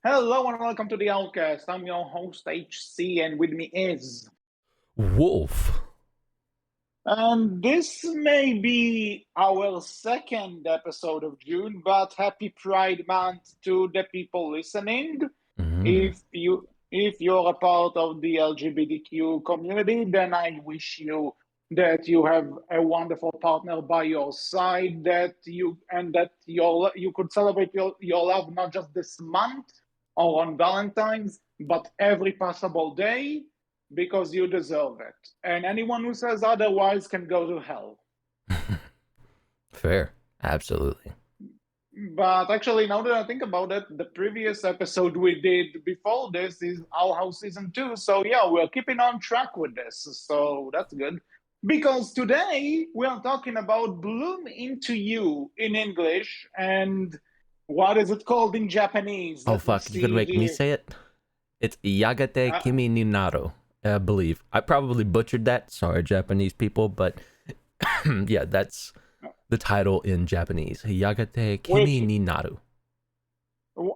Hello and welcome to the Outcast. I'm your host HC, and with me is. Wolf. This may be our second episode of June, but happy Pride Month to the people listening. Mm. If you're a part of the LGBTQ community, then I wish you that you have a wonderful partner by your side, that you could celebrate your love not just this month or on Valentine's, but every possible day because you deserve it. And anyone who says otherwise can go to hell. Fair. Absolutely. But actually, now that I think about it, the previous episode we did before this is Our House Season 2. So, yeah, we're keeping on track with this. So, that's good. Because today we are talking about Bloom Into You in English. And what is it called in Japanese? Oh, Let me fuck. You could see make me here. say it? It's Yagate Uh, Kimi ni Naru, I believe. I probably butchered that. Sorry, Japanese people. But yeah, that's the title in Japanese. Yagate Kimi which ni Naru.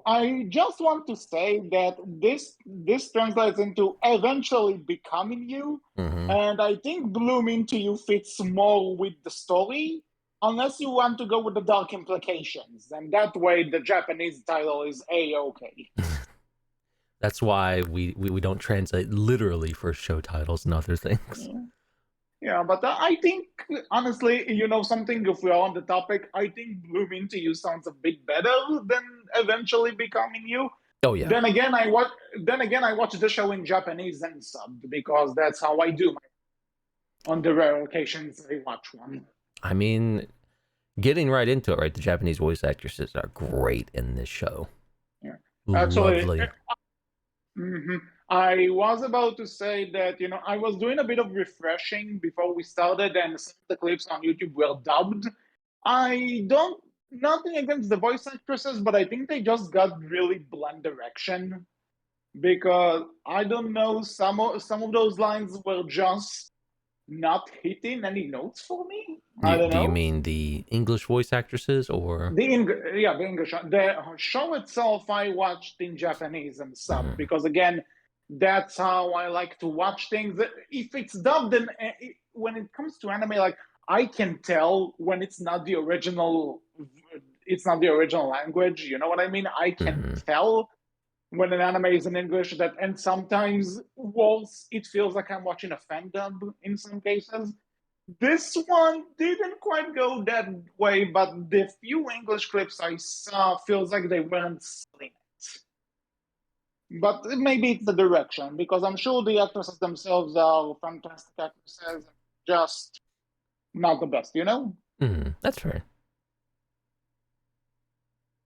I just want to say that this translates into eventually becoming you, Mm-hmm. and I think Bloom Into You fits more with the story, unless you want to go with the dark implications, and that way the Japanese title is A-okay. That's why we don't translate literally for show titles and other things. Yeah. Yeah, but I think honestly, you know something, if we're on the topic, I think Bloom Into You sounds a bit better than eventually becoming you. Oh, yeah. Then again, I watch. Then again, I watch the show in Japanese and subbed because that's how I do. On the rare occasions I watch one. I mean, getting right into it, right? The Japanese voice actresses are great in this show. Yeah, actually, Lovely. mhm. I was about to say that I was doing a bit of refreshing before we started, and some of the clips on YouTube were dubbed. I don't nothing against the voice actresses, but I think they just got really blunt direction because I don't know some of those lines were just not hitting any notes for me. I don't Do you know. mean the English voice actresses or? The English, the show itself I watched in Japanese and sub Mhm. because again, that's how I like to watch things. If it's dubbed, and when it comes to anime, like I can tell when it's not the original language. You know what I mean? I can Mhm. tell when an anime is in English that, and sometimes worse, it feels like I'm watching a fan dub in some cases. This one didn't quite go that way, but the few English clips I saw feels like they weren't selling it. But maybe it's the direction, because I'm sure the actresses themselves are fantastic actresses, just not the best, you know? Mhm. That's fair.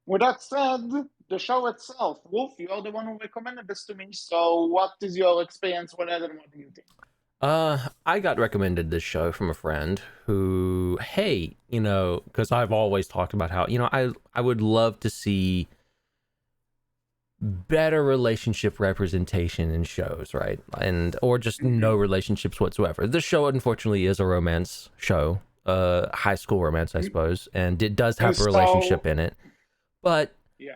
With that said, the show itself, Wolf, you're the one who recommended this to me, so what is your experience with it and what do you think? I got recommended this show from a friend who, hey, because I've always talked about how, I would love to see better relationship representation in shows, right? And or just no Mm-hmm. relationships whatsoever. This show unfortunately is a romance show, high school romance, I suppose, and it does have a So, relationship in it. But yeah.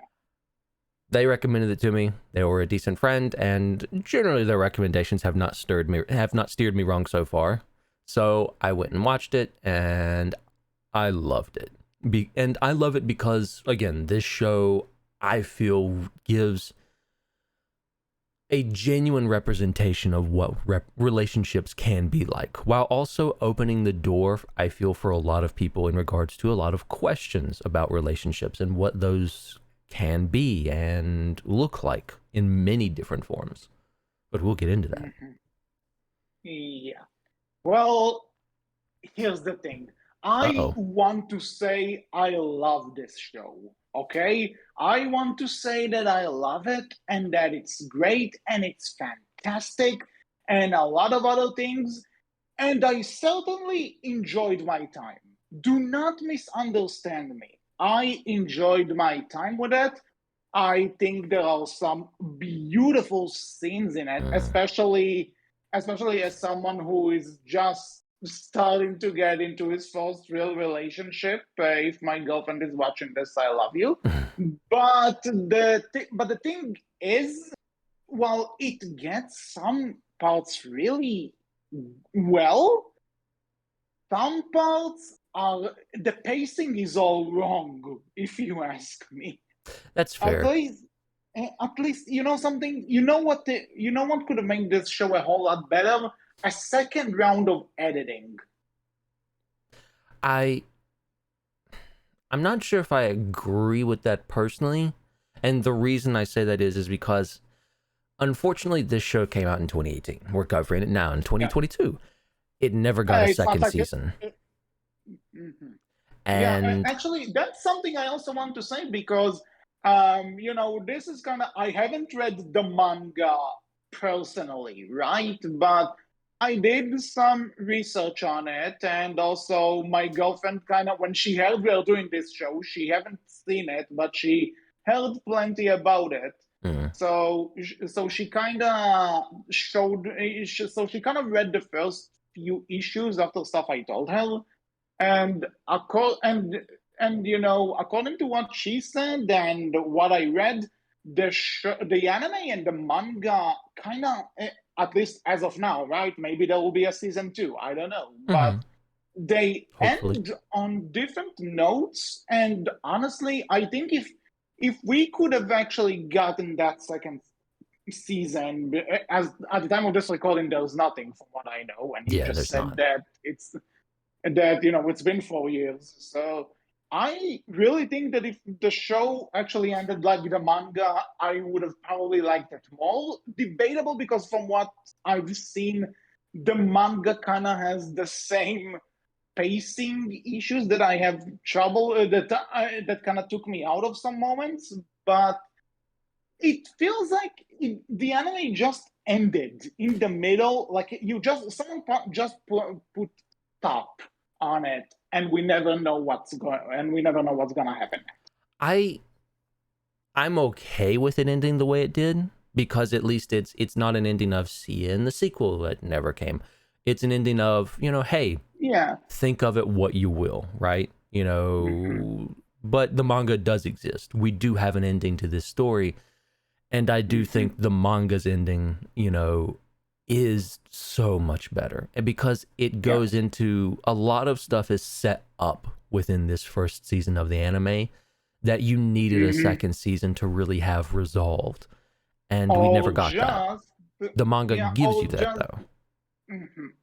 they recommended it to me. They were a decent friend, and generally their recommendations have not steered me wrong so far. So I went and watched it, and I loved it. And I love it because, again, this show I feel gives a genuine representation of what relationships can be like, while also opening the door, I feel, for a lot of people in regards to a lot of questions about relationships and what those can be and look like in many different forms. But we'll get into that. Mm-hmm. Yeah. Well, here's the thing. Uh I oh. want to say I love this show. Okay? I want to say that I love it and that it's great and it's fantastic and a lot of other things. And I certainly enjoyed my time. Do not misunderstand me. I enjoyed my time with it. I think there are some beautiful scenes in it, Mm. especially as someone who is just starting to get into his first real relationship. If my girlfriend is watching this, I love you. But the thing is, while it gets some parts really well, some parts are the pacing is all wrong, if you ask me. That's At fair. least, at least you know something. You know what could have made this show a whole lot better? A second round of editing. I'm not sure if I agree with that personally, and the reason I say that is because unfortunately this show came out in 2018. We're covering it now in Yeah, 2022. It never got a it's not second like it. season, Mhm. Yeah, and actually, that's something I also want to say because, you know, this is kind of, I haven't read the manga personally, right? But I did some research on it, and also my girlfriend kind of, when she heard we are doing this show, she haven't seen it, but she heard plenty about it. mm, So she kind of so she kind of read the first few issues after stuff I told her, and you know, according to what she said and what I read, the anime and the manga kind of, at least as of now, right? Maybe there will be a season two. I don't know, but they hopefully, end on different notes. And honestly, I think if we could have actually gotten that second season, as at the time of this recording, there's nothing from what I know, and you yeah, just there's said not. that you know it's been 4 years. So I really think that if the show actually ended like the manga, I would have probably liked it more. Debatable, because from what I've seen, the manga kind of has the same pacing issues that I have trouble that kind of took me out of some moments. But it feels like the anime just ended in the middle. Like you just someone just put stop on it, and we never know what's gonna happen. I I'm okay with it ending the way it did because at least it's not an ending of see you in the sequel that never came. It's an ending of, hey, Yeah. think of it what you will, right? Mm-hmm. But the manga does exist. We do have an ending to this story, and I do Mm-hmm. think the manga's ending, is so much better. And because it Yeah. goes into a lot of stuff is set up within this first season of the anime that you needed a Mm-hmm. second season to really have resolved. And we never Or got that. just The manga yeah, gives or you that just though.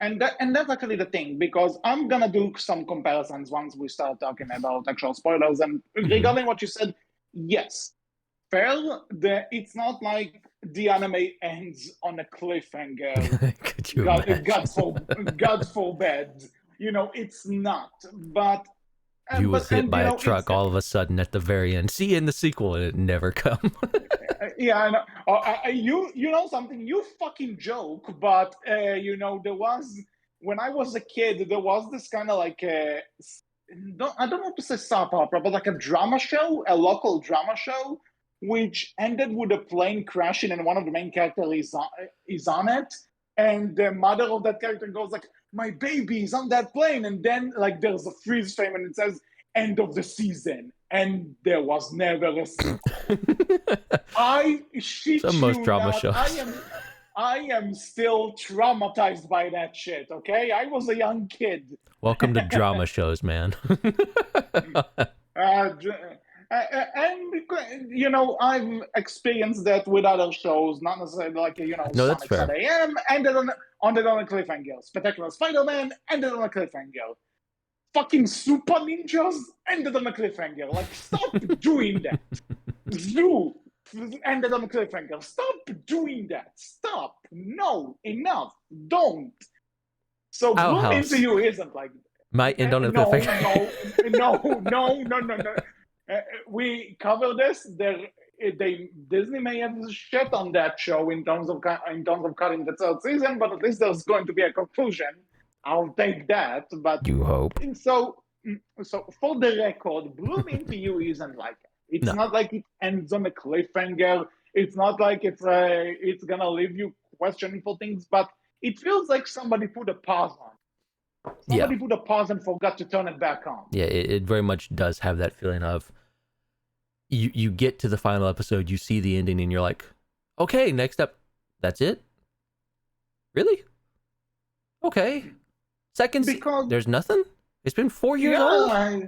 and that's actually the thing, because I'm gonna do some comparisons once we start talking about actual spoilers. And Hmm. regarding what you said, yes, fair. It's not like the anime ends on a cliffhanger. Could you God, imagine? God forbid. You know, it's not. You was hit And by you a know, it's truck all of a sudden at the very end. See you in the sequel, and it never come. yeah. I know. You know something? You fucking joke, but you know, there was when I was a kid, there was this kind of like I don't want to say soap opera, but like a drama show, a local drama show, which ended with a plane crashing, and one of the main characters is on it, and the mother of that character goes like, "My baby is on that plane," and then like there's a freeze frame, and it says "End of the season," and there was never a sequel. I Some shit most you drama not. shows. I am still traumatized by that shit, okay? I was a young kid. Welcome to drama shows, man. uh, and you know, I've experienced that with other shows, not necessarily like you know, No, that's Sonic fair. Saturday AM ended on a cliffhanger. Spectacular Spider-Man ended on a cliffhanger. Fucking Super Ninjas ended on a cliffhanger. Like, stop doing that. Zoo ended on a cliffhanger. Stop doing that. Stop. No, enough. Don't. So Bloom Into Outhouse You isn't like might end on a no, cliffhanger. no, no, no, no, no, no. We cover this. Disney may have shit on that show in terms of cutting the third season, but at least there's going to be a conclusion. I'll take that. But You hope. so so for the record, Bloom Into You isn't like it. It's No. not like it ends on a cliffhanger. It's not like it's gonna leave you questioning for things, but it feels like somebody put a pause on. Yeah. Somebody put a pause and forgot to turn it back on. Yeah, it very much does have that feeling of you get to the final episode, you see the ending, and you're like, okay, next up, that's it? Really? Okay. Because There's nothing? It's been 4 years old? yeah,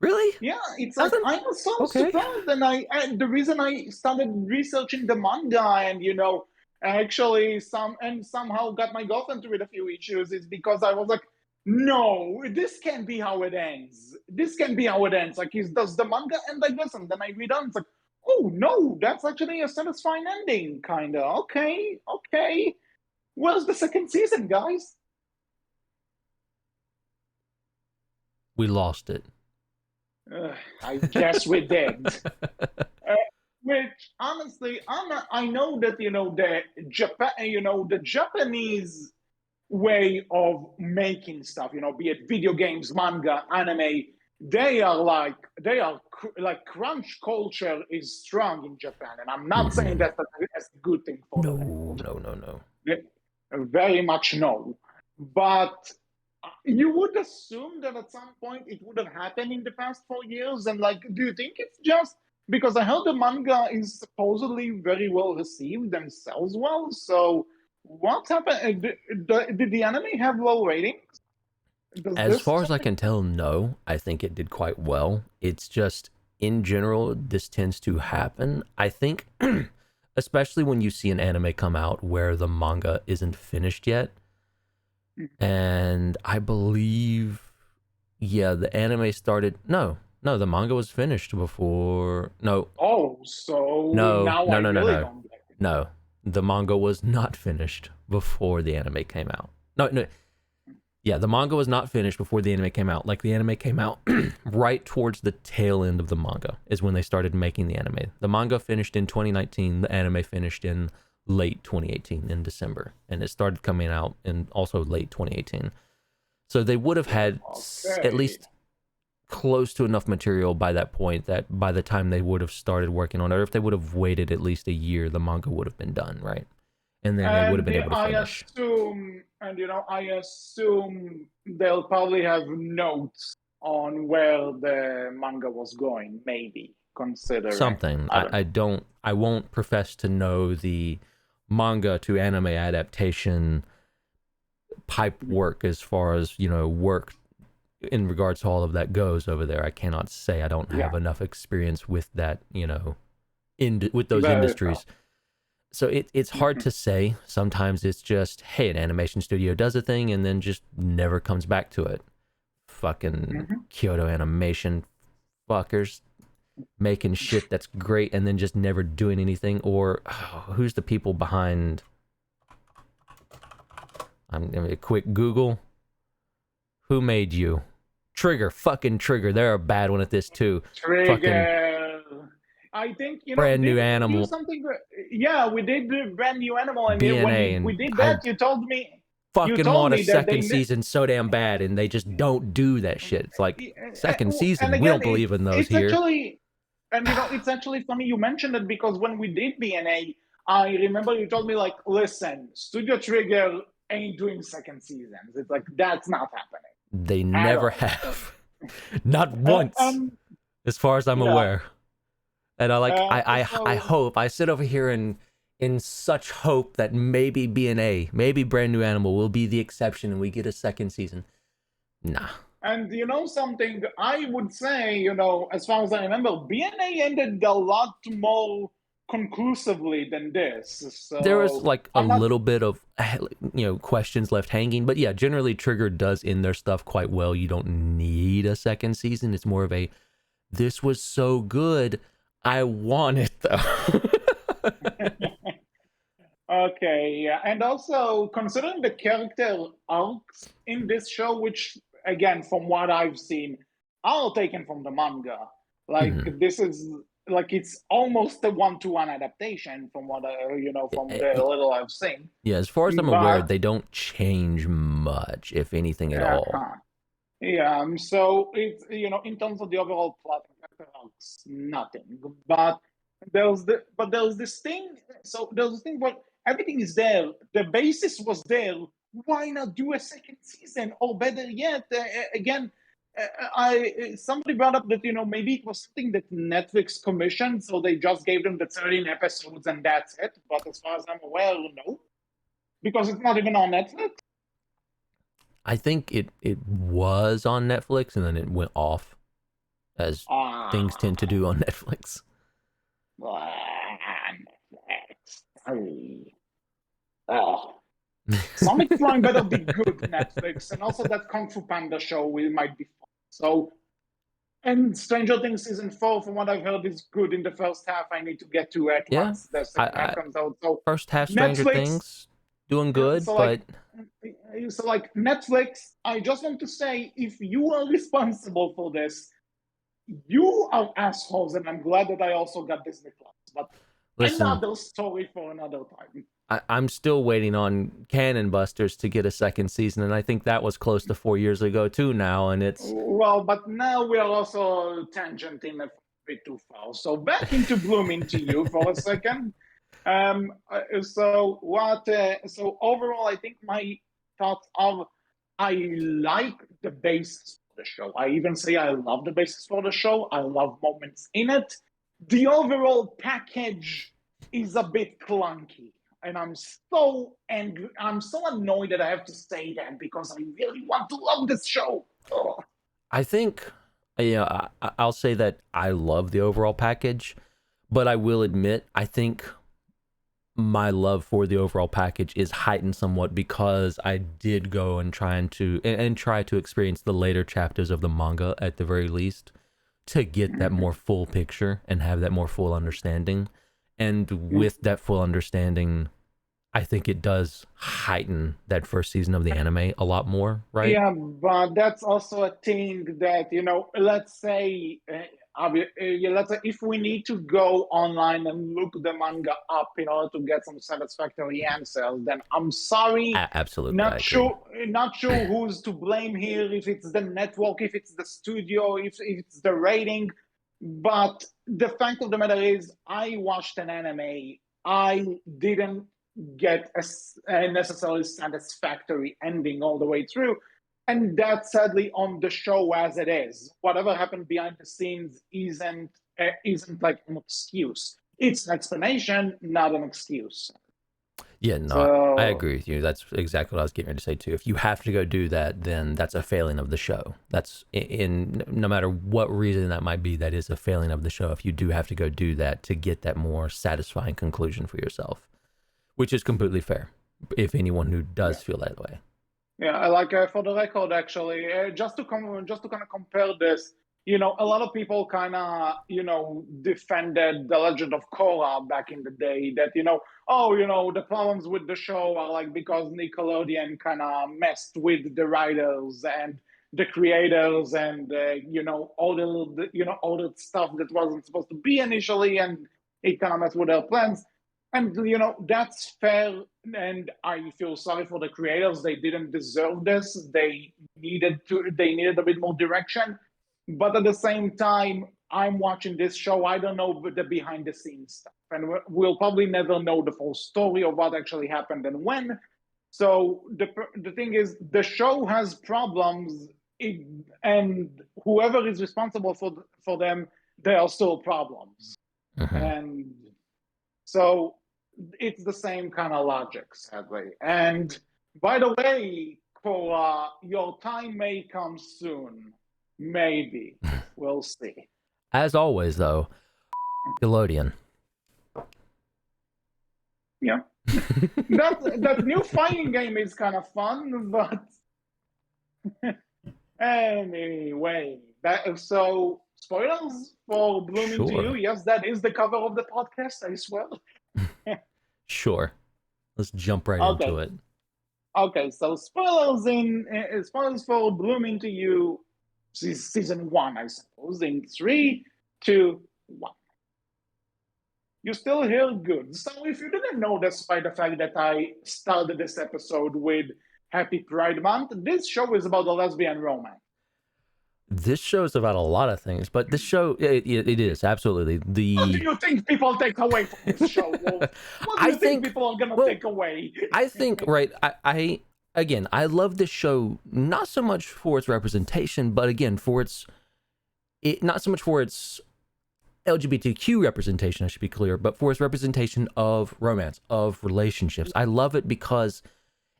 Really? yeah, it's like Nothing? I was so Okay. surprised, and the reason I started researching the manga and actually somehow got my girlfriend to read a few issues is because I was like, no, this can't be how it ends. This can be how it ends. Like, does the manga end like this? And then I read on, it's like, oh no, that's actually a satisfying ending, kinda. Okay, okay. Where's the second season, guys? We lost it. I guess we did. Uh, which honestly, I know that the Japanese way of making stuff, be it video games, manga, anime, they are like crunch culture is strong in Japan, and I'm not saying that's a good thing for the No, record. no, no, no. Very much no, but you would assume that at some point it would have happened in the past 4 years. And like, do you think it's just because I heard the manga is supposedly very well received and sells well? So what happened? Did the anime have low ratings? Does As this far as I something? can tell, no. I think it did quite well. It's just, in general, this tends to happen. I think, especially when you see an anime come out where the manga isn't finished yet. And I believe, yeah, the anime started. No, the manga was finished before. No, Oh, so no, now no, I no, no, really no, don't get it. no. The manga was not finished before the anime came out. No, no. Yeah, the manga was not finished before the anime came out. Like, the anime came out right towards the tail end of the manga is when they started making the anime. The manga finished in 2019. The anime finished in late 2018 in December, and it started coming out in also late 2018. So they would have had at Okay. least close to enough material by that point that by the time they would have started working on it, or if they would have waited at least a year, the manga would have been done, right? And then they would have And been able to finish. I assume they'll probably have notes on where the manga was going, maybe considering. Something. I don't I won't profess to know the manga to anime adaptation pipe work as far as, work in regards to all of that goes over there. I cannot say. I don't Yeah, have enough experience with that, with those very tough. industries. So it's hard to say. Sometimes it's just, hey, an animation studio does a thing and then just never comes back to it. Fucking Mhm. Kyoto Animation fuckers making shit that's great and then just never doing anything. Or who's the people behind? I'm gonna a quick Google. Who made you? Trigger, fucking Trigger. They're a bad one at this too. Fucking Trigger. I think brand new didn't we do animal. something? Yeah, we did the brand new animal, and when BNA, we and did I that, you fucking told want a me that second season so damn bad, and they just don't do that shit. It's like, second and season, we again, don't believe in those it's here. actually, and it's actually funny you mentioned it because when we did BNA, I remember you told me like, listen, Studio Trigger ain't doing second seasons. It's like that's not happening They at never all. have. Not once, as far as I'm Yeah. aware. And I So hope, I sit over here and in such hope that maybe BNA, maybe Brand New Animal will be the exception and we get a second season. Nah. And something, I would say, as far as I remember, BNA ended a lot more conclusively than this. There was So like a I'm not. little bit of questions left hanging, but yeah, generally Trigger does end their stuff quite well. You don't need a second season. It's more of a, this was so good, I want it though. Okay, yeah. And also, considering the character arcs in this show, which, again, from what I've seen, are taken from the manga. Like, Mhm. this is, like, it's almost a one-to-one adaptation from what, from the little I've seen. Yeah, as far as I'm aware, But they don't change much, if anything at all. uh-huh. Yeah, so it's in terms of the overall plot, it's nothing. But there's this thing. So there's this thing where everything is there. The basis was there. Why not do a second season? Or better yet, again, somebody brought up that maybe it was something that Netflix commissioned, so they just gave them the 13 episodes and that's it. But as far as I'm aware, no, because it's not even on Netflix. I think it was on Netflix and then it went off, as things tend to do on Netflix. Netflix. Sonic Prime better be good, Netflix, and also that Kung Fu Panda show might be fun. So, and Stranger Things season 4, from what I've heard, is good in the first half. I need to get to it once the second half comes out. So first half Stranger Things doing good, so but like Netflix, I just want to say, if you are responsible for this, you are assholes, and I'm glad that I also got Disney Plus. But listen, another story for another time. I'm still waiting on Cannon Busters to get a second season, and I think that was close to 4 years ago too now, and it's... Well, but now we are also tangenting a bit too far. So back into Blooming to you for a second. So overall, I think my thoughts are, I like the basis for the show. I even say I love the basis for the show. I love moments in it. The overall package is a bit clunky. And I'm so angry. I'm so annoyed that I have to say that because I really want to love this show. Ugh. I think, I'll say that I love the overall package, but I will admit, I think my love for the overall package is heightened somewhat because I did go and try to experience the later chapters of the manga at the very least to get that more full picture and have that more full understanding. And with that full understanding, I think it does heighten that first season of the anime a lot more, right? Yeah, but that's also a thing that, let's say, if we need to go online and look the manga up in order to get some satisfactory answers, then I'm sorry. Absolutely. Not sure who's to blame here, if it's the network, if it's the studio, if it's the rating. But the fact of the matter is, I watched an anime. I didn't get a necessarily satisfactory ending all the way through. And that's sadly on the show as it is. Whatever happened behind the scenes isn't like an excuse. It's an explanation, not an excuse. Yeah, no, I agree with you. That's exactly what I was getting ready to say too. If you have to go do that, then that's a failing of the show. That's in no matter what reason that might be, that is a failing of the show. If you do have to go do that to get that more satisfying conclusion for yourself, which is completely fair. If anyone who does feel that way. Yeah, I like for the record, actually, just to kind of compare this. A lot of people kind of, defended The Legend of Korra back in the day that, the problems with the show are like because Nickelodeon kind of messed with the writers and the creators and, all the stuff that wasn't supposed to be initially, and it kind of messed with their plans. And, that's fair. And I feel sorry for the creators. They didn't deserve this. They needed a bit more direction. But at the same time, I'm watching this show. I don't know the behind the scenes stuff. And we'll probably never know the full story of what actually happened and when. So the thing is, the show has problems, and whoever is responsible for them, there are still problems. And so it's the same kind of logic, sadly. And by the way, Cora, your time may come soon. Maybe. We'll see. As always, though, Nickelodeon. Yeah. that new fighting game is kind of fun, but anyway. So, spoilers for Blooming to You. Yes, that is the cover of the podcast, I swear. Sure. Let's jump right into it. Okay, so spoilers for Blooming to You, season 1, I suppose, in 3, 2, 1. You still hear good. So if you didn't know, despite the fact that I started this episode with Happy Pride Month, this show is about a lesbian romance. This show is about a lot of things, but this show, it is, absolutely. What do you think people take away from this show, Wolf? What do you think people are going to take away? I think, right, again, I love this show not so much for its representation, but again, for not so much for its LGBTQ representation, I should be clear, but for its representation of romance, of relationships. I love it because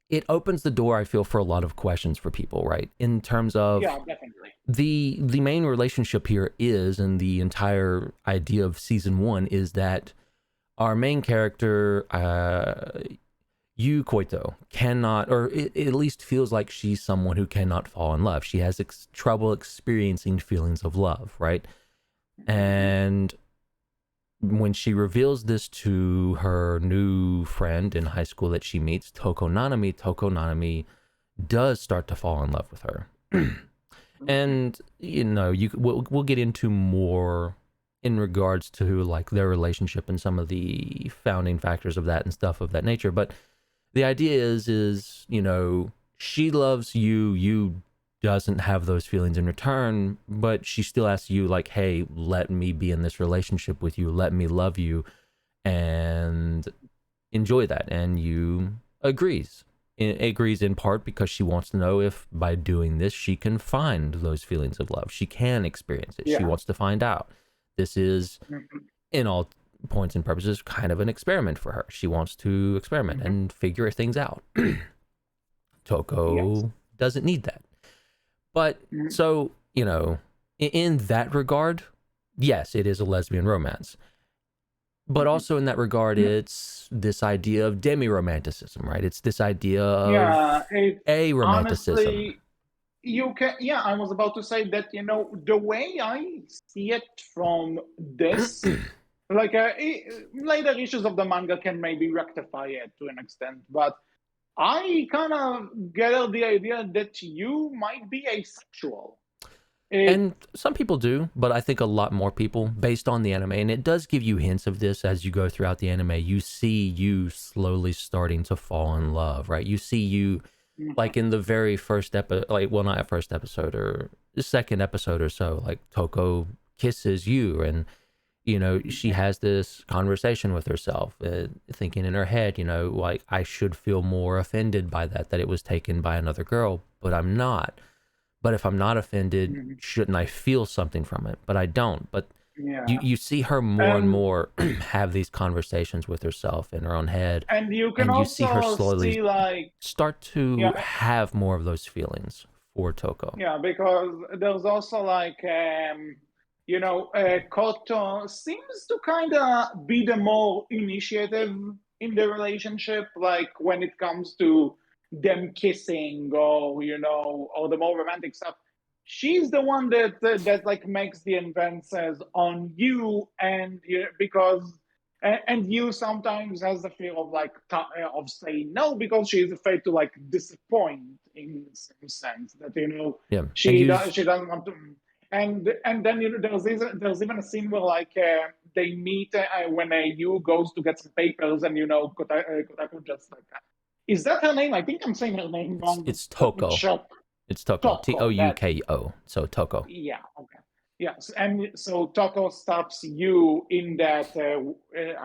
it opens the door, I feel, for a lot of questions for people, right? In terms Yeah, of definitely. the main relationship here is, and the entire idea of season one is that our main character, Yu Koito, cannot, or it at least feels like she's someone who cannot fall in love. She has trouble experiencing feelings of love, right? Mhm. And when she reveals this to her new friend in high school that she meets, Toko Nanami does start to fall in love with her. Mhm. And we'll get into more in regards to like their relationship and some of the founding factors of that and stuff of that nature. But the idea is she loves you, you doesn't have those feelings in return, but she still asks you like, hey, let me be in this relationship with you, let me love you and enjoy that. And you agrees. It agrees in part because she wants to know if by doing this she can find those feelings of love, she can experience it, she Yeah. wants to find out. This is, Mhm. in all points and purposes, kind of an experiment for her. She wants to experiment Mhm. and figure things out. Yes. Toko doesn't need that. But Mhm. so, in that regard, yes, it is a lesbian romance. But Mhm. also in that regard, Mm, it's this idea of demi-romanticism, right? It's this idea yeah, of it a romanticism. honestly, you can, yeah, I was about to say that, the way I see it from this, like, later issues of the manga can maybe rectify it to an extent, but I kind of get the idea that you might be asexual. It, And some people do, but I think a lot more people, based on the anime, and it does give you hints of this as you go throughout the anime. You see you slowly starting to fall in love, right? You see you, like Mhm. in the very first episode, like, well, not first episode, or the second episode or so, like Toko kisses you, and she Yeah. has this conversation with herself, thinking in her head, like, I should feel more offended by that it was taken by another girl, but I'm not. But if I'm not offended, Mhm. shouldn't I feel something from it? But I don't. But Yeah. you see her more and And more have these conversations with herself in her own head, and you can and you see her also slowly see, like, start to yeah, have more of those feelings for Toko. yeah, because there's also, like, Koto seems to kind of be the more initiative in the relationship, like when it comes to them kissing, or the more romantic stuff. She's the one that like makes the advances on you, and because and you sometimes has the fear of like of saying no because she's afraid to like disappoint in some sense that Yeah, and she use she doesn't want to. And then there's even a scene where like they meet when Yu goes to get some papers, and Kotaku just like, is that her name? I think I'm saying her name wrong. it's Let me Toko. check. It's Toko. Toko. That's it. Touko. So Toko. Yeah. Okay. Yes, and so Toko stops you in that.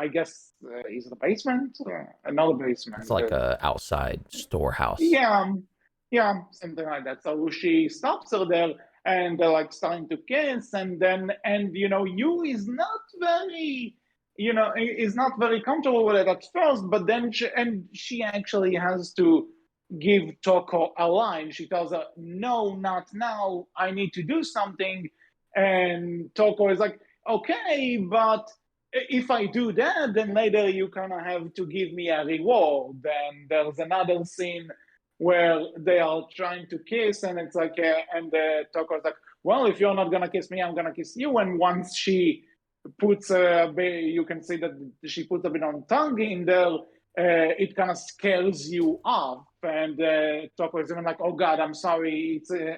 I guess is it a basement? Another It's basement. like a outside storehouse. Yeah, yeah, something like that. So she stops her there, and they're like starting to kiss, and then Yu is not very, is not very comfortable with it at first, but then she actually has to give Toko a line. She tells her, "No, not now. I need to do something," and Toko is like, "Okay, but." If I do that, then later you kind of have to give me a reward. And there's another scene where they are trying to kiss, and it's like, and the Toko's like, well, if you're not gonna kiss me, I'm gonna kiss you. And once she puts you can see that she puts a bit on tongue in there. It kind of scares you off, and Toko is even like, "Oh God, I'm sorry. I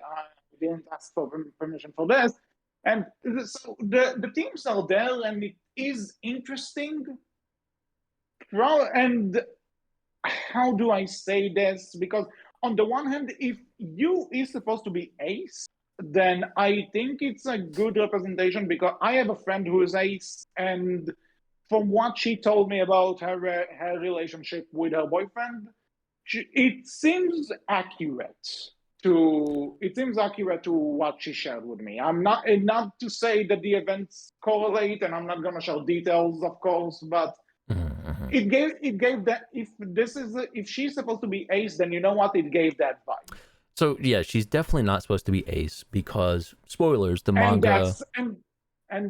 didn't ask for permission for this." And so the themes are there, and it is interesting. And how do I say this? Because on the one hand, if you is supposed to be ace, then I think it's a good representation because I have a friend who is ace, and from what she told me about her relationship with her boyfriend, it seems accurate to what she shared with me. I'm not to say that the events correlate, and I'm not going to share details, of course, but Mm-hmm. it gave that, if she's supposed to be Ace, then you know what, it gave that vibe. So yeah, she's definitely not supposed to be Ace because spoilers, the And manga.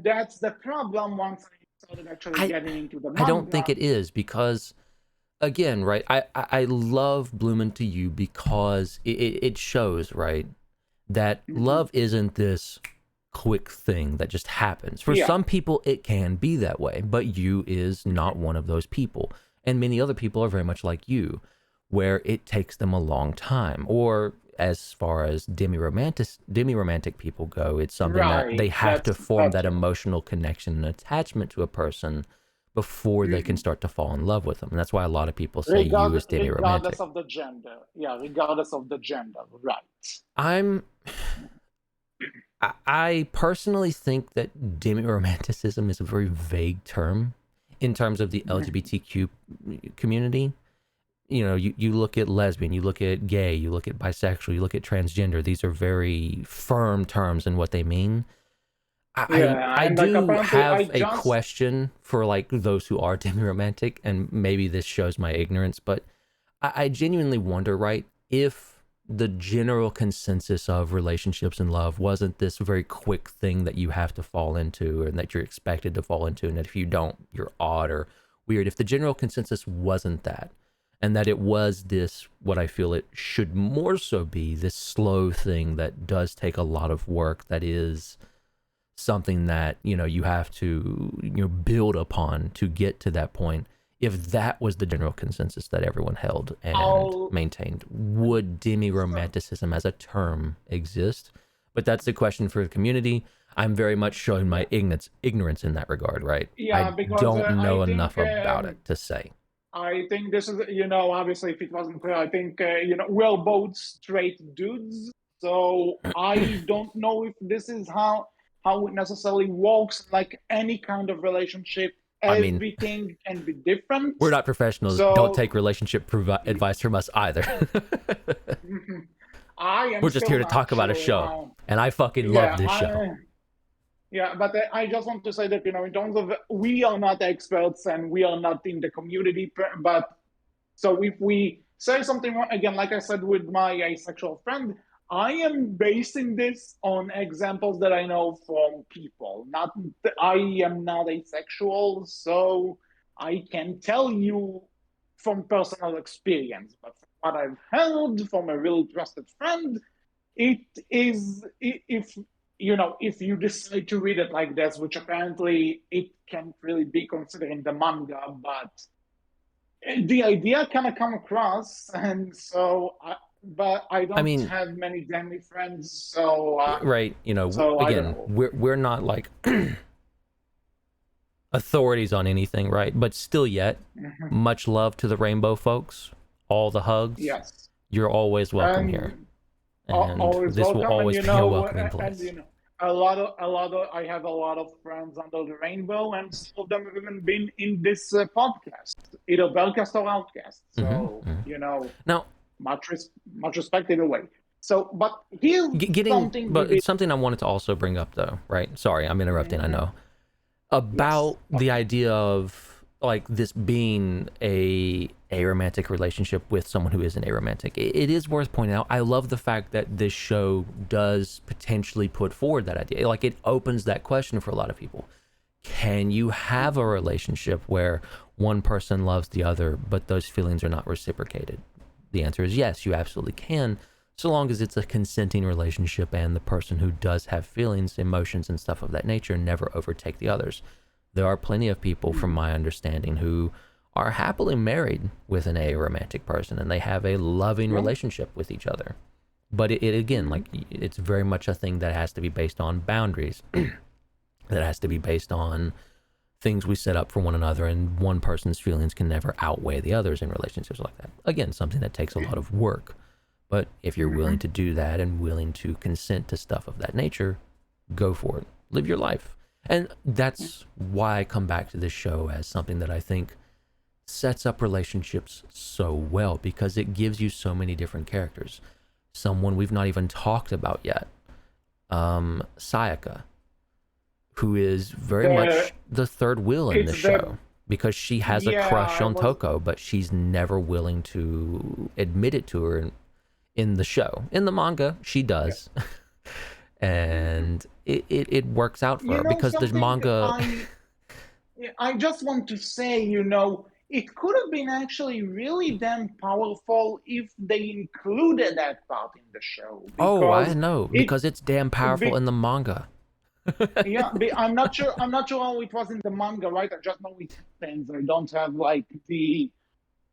that's the problem once I started actually I getting into the I don't think manga. it is because again, right? I love Bloom Into You because it shows, right, that Mhm. love isn't this quick thing that just happens. For Yeah, some people, it can be that way, but you is not one of those people. And many other people are very much like you, where it takes them a long time. Or as far as demi-romantic people go, it's something that they right. have to form That's that right. emotional connection and attachment to a person before they can Mhm. start to fall in love with them. And that's why a lot of people say you is demi-romantic. Regardless of the gender. Yeah, regardless of the gender. Right. I'm I personally think that demi-romanticism is a very vague term in terms of the Mhm. LGBTQ community. You know, you look at lesbian, you look at gay, you look at bisexual, you look at transgender. These are very firm terms in what they mean. Yeah, I and like do apparently I have a just question for like those who are demi-romantic, and maybe this shows my ignorance, but I genuinely wonder, right, if the general consensus of relationships and love wasn't this very quick thing that you have to fall into and that you're expected to fall into, and that if you don't, you're odd or weird. If the general consensus wasn't that, and that it was this, what I feel it should more so be, this slow thing that does take a lot of work, that is something that you have to build upon to get to that point. If that was the general consensus that everyone held and I'll maintained, would so demi-romanticism as a term exist? But that's the question for the community. I'm very much showing my yeah. ignorance in that regard, right? Yeah, I because don't know enough about it to say. I think this is, obviously, if it wasn't clear, I think, we're both straight dudes. So I don't know if this is how it necessarily works. Like any kind of relationship, I mean, everything can be different. we're not professionals. Don't So take relationship advice from us either. I am We're just here still to not talk about a sure show, how. and I fucking love Yeah, this show. but I just want to say that, in terms of, we are not experts and we are not in the community, but so if we say something wrong, again, like I said with my asexual friend, I am basing this on examples that I know from people. Not, I am not asexual, so I can tell you from personal experience. But from what I've heard from a real trusted friend, it is, if you decide to read it like this, which apparently it can't really be considered in the manga, but the idea kind of come across, and but I I don't mean, have many demi friends, so right, I don't again, know. we're not like authorities on anything, right? But still yet, Mhm. much love to the rainbow folks, all the hugs. Yes, You're always welcome here, and and always this will welcome, and always be a welcoming and place. I have a lot of friends under the rainbow, and some of them have even been in this podcast, either Berkcast or Outcast. So Hmm. Now, much respect either way. So, but here's something but with it. it's something I wanted to also bring up though, right? Sorry, I'm interrupting, I Mhm. know. Yes, About of the course. idea of like this being a romantic relationship with someone who isn't a romantic. It is worth pointing out. I love the fact that this show does potentially put forward that idea. Like it opens that question for a lot of people. Can you have a relationship where one person loves the other, but those feelings are not reciprocated? The answer is yes, you absolutely can, so long as it's a consenting relationship and the person who does have feelings, emotions, and stuff of that nature never overtake the others. There are plenty of people, from Mhm. my understanding, who are happily married with an aromantic person and they have a loving Yeah. relationship with each other. But it again, like, Mhm. it's very much a thing that has to be based on boundaries, that has to be based on things we set up for one another, and one person's feelings can never outweigh the others in relationships like that. Again, something that takes a lot of work. But if you're willing Mhm. to do that and willing to consent to stuff of that nature, go for it. Live your life. And that's why I come back to this show as something that I think sets up relationships so well because it gives you so many different characters. Someone we've not even talked about yet, Sayaka, who is very The much the third wheel in it's this the show because she has a Yeah, crush I on was Toko, but she's never willing to admit it to her in the show. In the manga, she yeah. does. And it works out for You her know because the something? manga. I just want to say, it could have been actually really damn powerful if they included that part in the show Oh, I because know it because it's damn powerful be, in the manga. yeah, I'm not sure how it was in the manga, right? I just know it happens. I don't have like the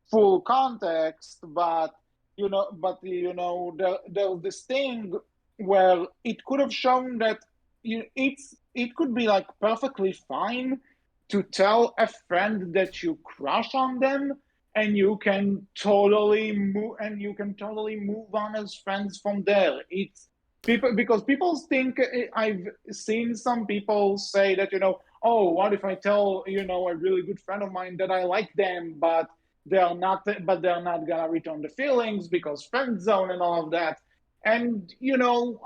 full context, but there's this thing where it could have shown that it could be like perfectly fine to tell a friend that you crush on them, and you can totally move on as friends from there. It's people because people think I've seen some people say that oh, what if I tell a really good friend of mine that I like them, they're not gonna return the feelings because friend zone and all of that. And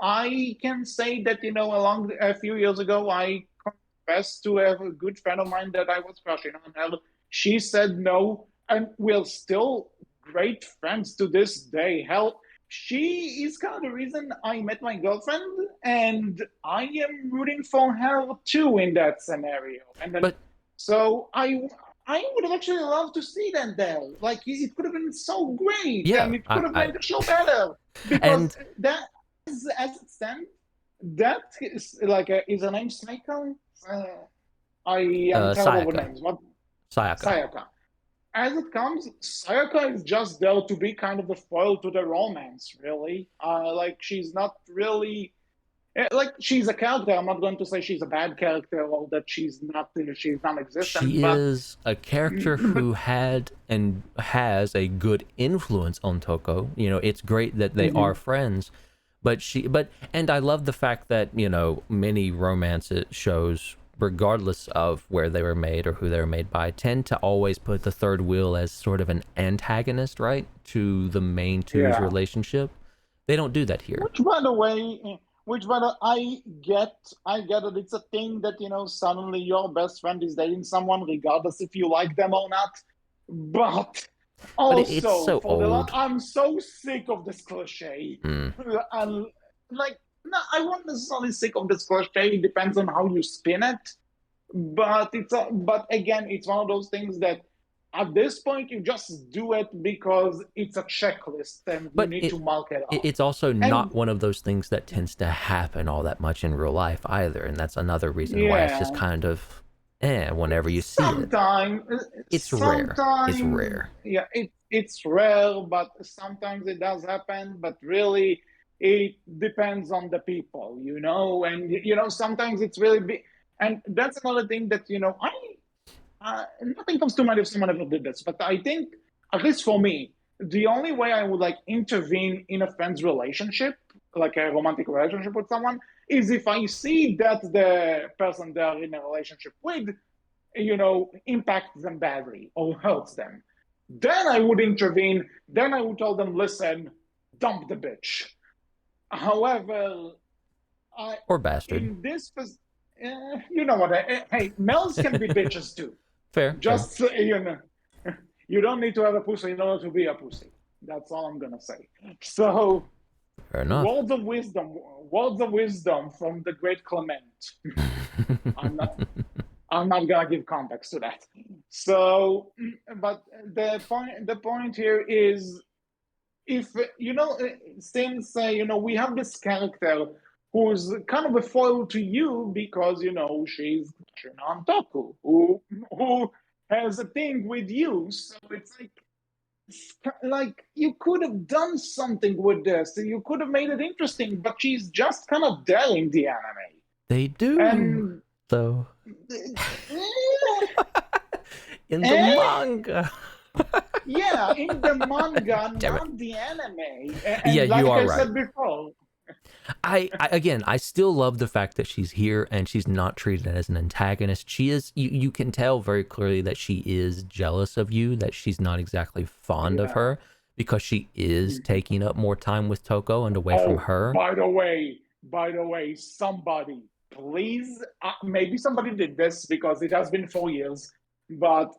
I can say that along a few years ago, I confessed to a good friend of mine that I was crushing on her. She said no, and we're still great friends to this day. Hell, she is kind of the reason I met my girlfriend, and I am rooting for her too in that scenario. And then, But so I would have actually loved to see them there. Like it could have been so great, yeah, and it could have I made the show better because and that, as it stands, that is like is a name Saika? Uh, I am terrible with Sayaka, names. What Sayaka. Sayaka? As it comes, Sayaka is just there to be kind of the foil to the romance. Really, like she's not really like she's a character. I'm not going to say she's a bad character or that she's non-existent, She is a character but who had and has a good influence on Toko. It's great that they are mhm. friends, and I love the fact that, many romance shows, regardless of where they were made or who they were made by, tend to always put the third wheel as sort of an antagonist, right, to the main two's Yeah. relationship. They don't do that here. Which, by the way, I get it. It's a thing that suddenly your best friend is dating someone, regardless if you like them or not. But But it's also, so old. I'm so sick of this cliche. Mm. And like, no, I won't necessarily sick of this cliche. It depends on how you spin it. But again, it's one of those things that at this point you just do it because it's a checklist and you But need to mark it off. it's also not And one of those things that tends to happen all that much in real life either, and that's another reason why it's just yeah, kind of whenever you see it. sometimes, It's rare. It's rare. yeah, it's rare, but sometimes it does happen. But really, it depends on the people, and sometimes it's really big. And that's another thing that nothing comes to mind if someone ever did this, but I think, at least for me, the only way I would like intervene in a friend's relationship, like a romantic relationship with someone, is if I see that the person they're in a relationship with, impacts them badly or hurts them. Then I would intervene. Then I would tell them, listen, dump the bitch. However, I, Or bastard. in this, you know what? Hey, males can be bitches too. Fair, fair. Just you don't need to have a pussy in order to be a pussy. That's all I'm gonna say. So, Fair enough. words of wisdom from the great Clement. I'm not, I'm not gonna give context to that. So, but the point here is, if since we have this character who's kind of a foil to you because she's on Toku, who has a thing with you. So it's like you could have done something with this. You could have made it interesting, but she's just kind of there in the anime. They do, And though. eh, In the eh, manga. yeah, in the manga, Damn it. not the anime. Yeah, And like you are I right. said before, Again, I still love the fact that she's here and she's not treated as an antagonist. She is, you can tell very clearly that she is jealous of you, that she's not exactly fond of Yeah. her because she is taking up more time with Toko and away from Oh, her. by the way, somebody, please, maybe somebody did this because it has been 4 years, but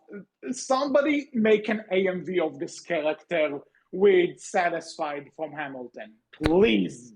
somebody make an AMV of this character with Satisfied from Hamilton. Please.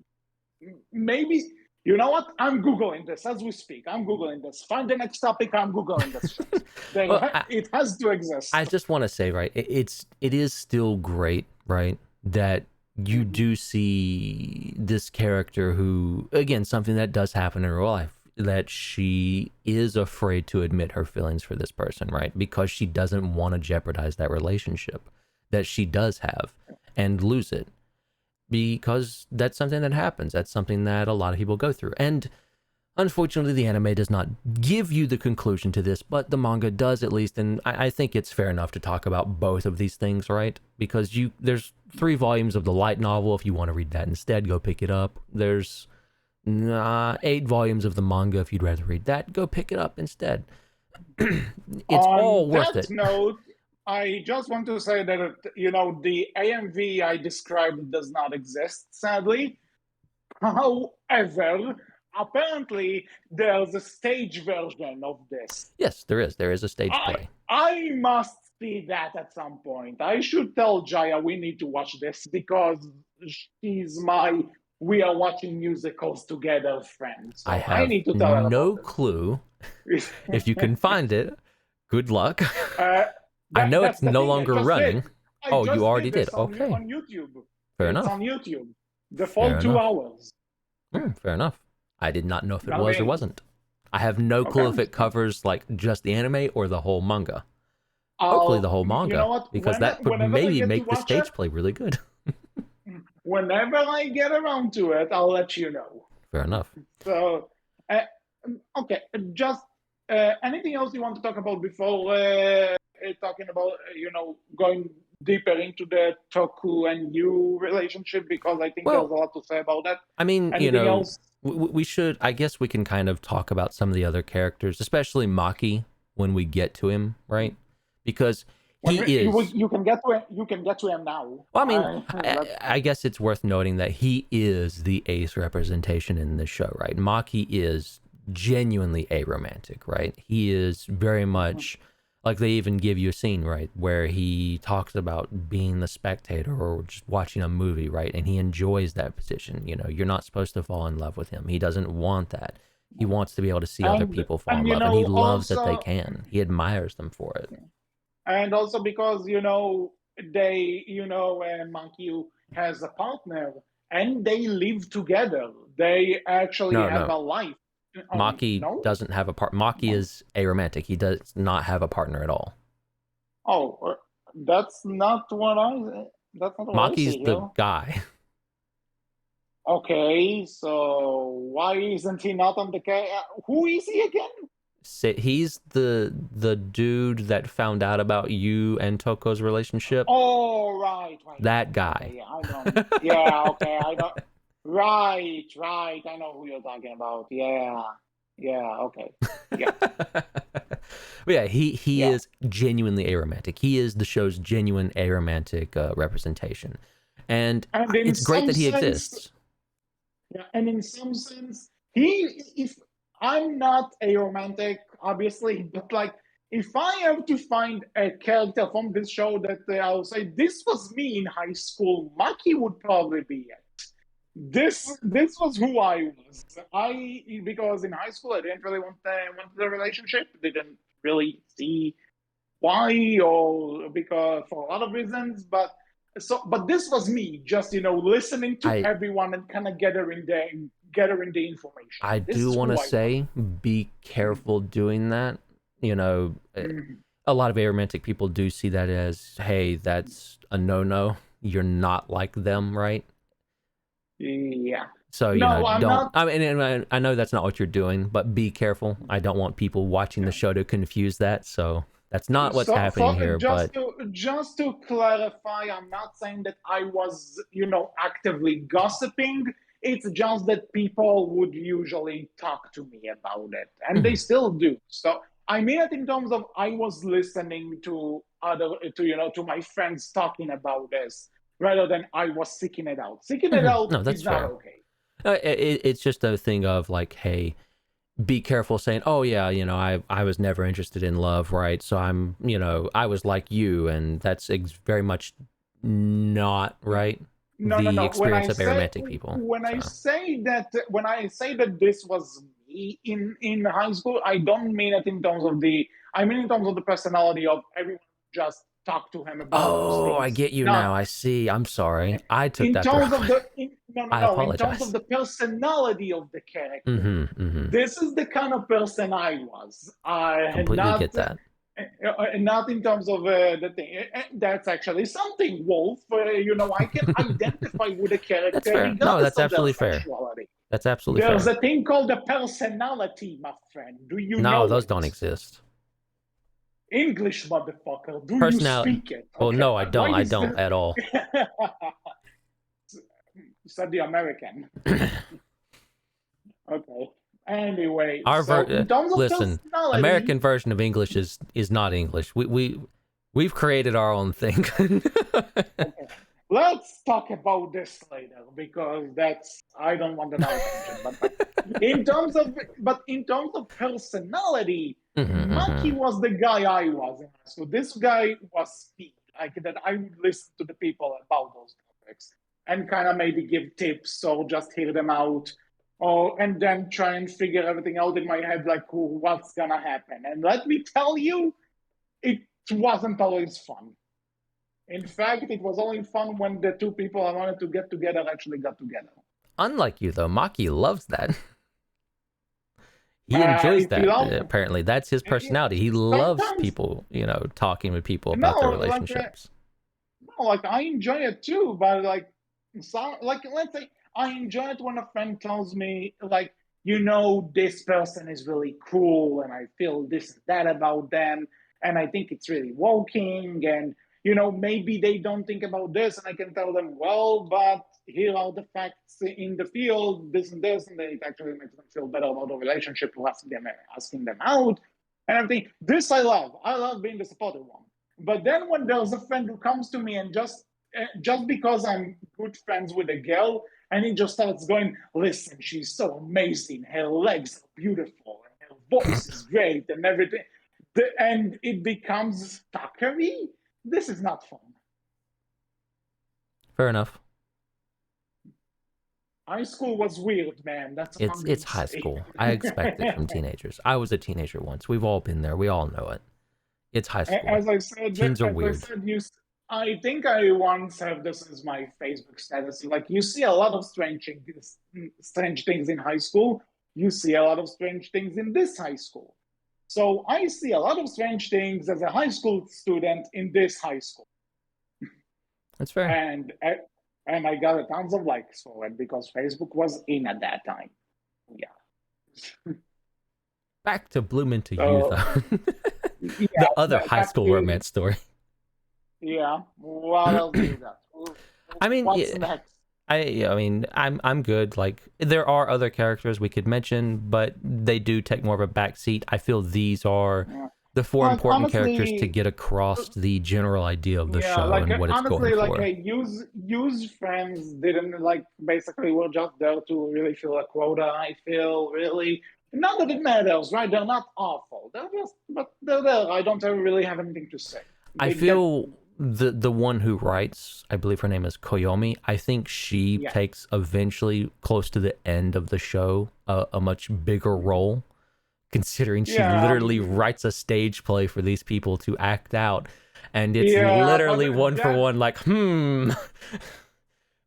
Maybe, you know what? I'm Googling this as we speak. I'm Googling this. Find the next topic. I'm Googling this shit. Well, It has to exist. I just want to say, right, it is still great, right, that you do see this character who, again, something that does happen in real life, that she is afraid to admit her feelings for this person, right, because she doesn't want to jeopardize that relationship that she does have and lose it, because that's something that happens. That's something that a lot of people go through. And unfortunately, the anime does not give you the conclusion to this, but the manga does at least, and I think it's fair enough to talk about both of these things, right? Because there's 3 volumes of the light novel. If you want to read that instead, go pick it up. There's 8 volumes of the manga. If you'd rather read that, go pick it up instead. It's all worth it. On that note, I just want to say that, the AMV I described does not exist, sadly. However, apparently there's a stage version of this. Yes, there is. There is a stage play. I must see that at some point. I should tell Jaya we need to watch this because she's my we are watching musicals together friend. So I have need to tell her no about clue if you can find it. Good luck. Uh, I know it's that's the no thing, I longer just running. did. I Oh, just you already did did. this on Okay. YouTube. Fair It's enough. on YouTube. The Fair full 2 enough. hours. Fair enough. I did not know if it I was or mean- wasn't. I have no clue if Okay. it covers like just the anime or the whole manga. Hopefully the whole manga, You know what? because that would Whenever I maybe get to make the watch stage it, play really good. whenever I get around to it, I'll let you know. Fair enough. So, okay, just anything else you want to talk about before talking about, going deeper into the Toku and you relationship? Because I think there's a lot to say about that. I mean, Anything else? we should, I guess we can kind of talk about some of the other characters, especially Maki, when we get to him, right? Because he is. You can get to him. You can get to him now. Well, I mean, I guess it's worth noting that he is the ace representation in this show, right? Maki is genuinely aromantic, right? He is very much like, they even give you a scene, right, where he talks about being the spectator or just watching a movie, right? And he enjoys that position. You're not supposed to fall in love with him. He doesn't want that. He wants to be able to see other people fall in love, and he loves that they can. He admires them for it. And also because, Monkey has a partner and they live together. They actually have a life. Maki doesn't have a partner. Maki is aromantic. He does not have a partner at all. Oh, that's not what Maki's the guy. Okay, so why isn't he not on the case? Who is he again? He's the dude that found out about you and Toko's relationship. Oh, right. That guy. Okay, I know. Yeah, okay, I know. Right. I know who you're talking about. Yeah, okay. Yeah. Yeah, he is genuinely aromantic. He is the show's genuine aromantic representation. And it's great that he exists. Yeah, and in some sense, if I'm not aromantic, obviously, but like, if I have to find a character from this show that I'll say, this was me in high school, Maki would probably be it. This was who I was. Because in high school I didn't really want the relationship. Didn't really see why, or because for a lot of reasons. But this was me, just listening to everyone and kind of gathering the information. I do want to say, be careful doing that. A lot of aromantic people do see that as, hey, that's a no. You're not like them, right? Yeah. So don't. I mean, I know that's not what you're doing, but be careful. I don't want people watching the show to confuse that. So that's not what's happening here. Just to clarify, I'm not saying that I was, actively gossiping. It's just that people would usually talk to me about it, and they Mhm. still do. So I mean it in terms of I was listening to to my friends talking about this rather than I was seeking it out. Seeking it Mhm. out No, that's is not fair. okay. It's just a thing of like, hey, be careful saying, oh yeah, I was never interested in love, right? So I'm, I was like you, and that's very much not right. No, no, The no. experience of aromantic people. So, When I say that this was me in high school, I don't mean it in terms of the. I mean in terms of the personality of everyone just talk to him about those oh, I things. get you Not now. I see. I'm sorry. I took in that the wrong terms of way. no, no, I no. In terms of apologize. the personality of the character, Mm-hmm. this is the kind of person I was. I had Completely get that. not in terms of the thing. That's actually something, Wolf. I can identify with a That's character fair. No, regardless that's of their absolutely fair. sexuality. That's absolutely There's fair. a thing called a personality, my friend. Do you No, know those don't it? exist. English, motherfucker. Do you Personality. speak it? Well, Okay. no, I don't. Why I is don't this? at all. Said the American. Okay. Anyway, Our so in terms of listen, personality, American version of English is not English. We've created our own thing. okay, let's talk about this later because that's I don't want our attention. But in terms of personality, Maki Mm-hmm. was the guy I was in high school. This guy was me, like that. I would listen to the people about those topics and kind of maybe give tips or just hear them out, or and then try and figure everything out in my head, like what's gonna happen. And let me tell you, it wasn't always fun. In fact, it was only fun when the two people I wanted to get together actually got together. Unlike you though, Maki loves that. He enjoys If you that. don't, Apparently, that's his personality. He loves sometimes people, talking with people about their no, like relationships. no, like I enjoy it too, but like let's say I enjoy it when a friend tells me like this person is really cool and I feel this and that about them and I think it's really woking and maybe they don't think about this and I can tell them well but here are the facts in the field this and it actually makes them feel better about the relationship asking them out and everything. This I love being the supportive one. But then when there's a friend who comes to me and just because I'm good friends with a girl, and he just starts going, "Listen, she's so amazing. Her legs are beautiful, and her voice is great, and everything," and it becomes stalkery. This is not fun. Fair enough. High school was weird, man. That's all I'm It's gonna high say. school. I expect it from teenagers. I was a teenager once. We've all been there. We all know it. It's high school. as I said, Teens are as I weird. said, I think I once have this as my Facebook status. Like you see a lot of strange things in high school. You see a lot of strange things in this high school. So I see a lot of strange things as a high school student in this high school, That's fair. and and I got a tons of likes for it because Facebook was in at that time. Yeah. Back to Bloom into You So though. yeah, The other high back school to romance story. yeah. What else do you got? I mean, What's next? I'm good. Like there are other characters we could mention, but they do take more of a back seat. I feel these are Yeah. the four Like important characters to honestly, get across the general idea of the yeah, show like and what it's going honestly, like for. use friends didn't like basically we're just there to really fill a quota. I feel really not that it matters, right? They're not awful. They're just but they're there. I don't ever really have anything to say. I They get feel the one who writes, I believe her name is Koyomi. I think she yeah. takes eventually close to the end of the show a much bigger role, considering she Yeah, literally writes a stage play for these people to act out, and it's yeah, but literally one for that one. Like,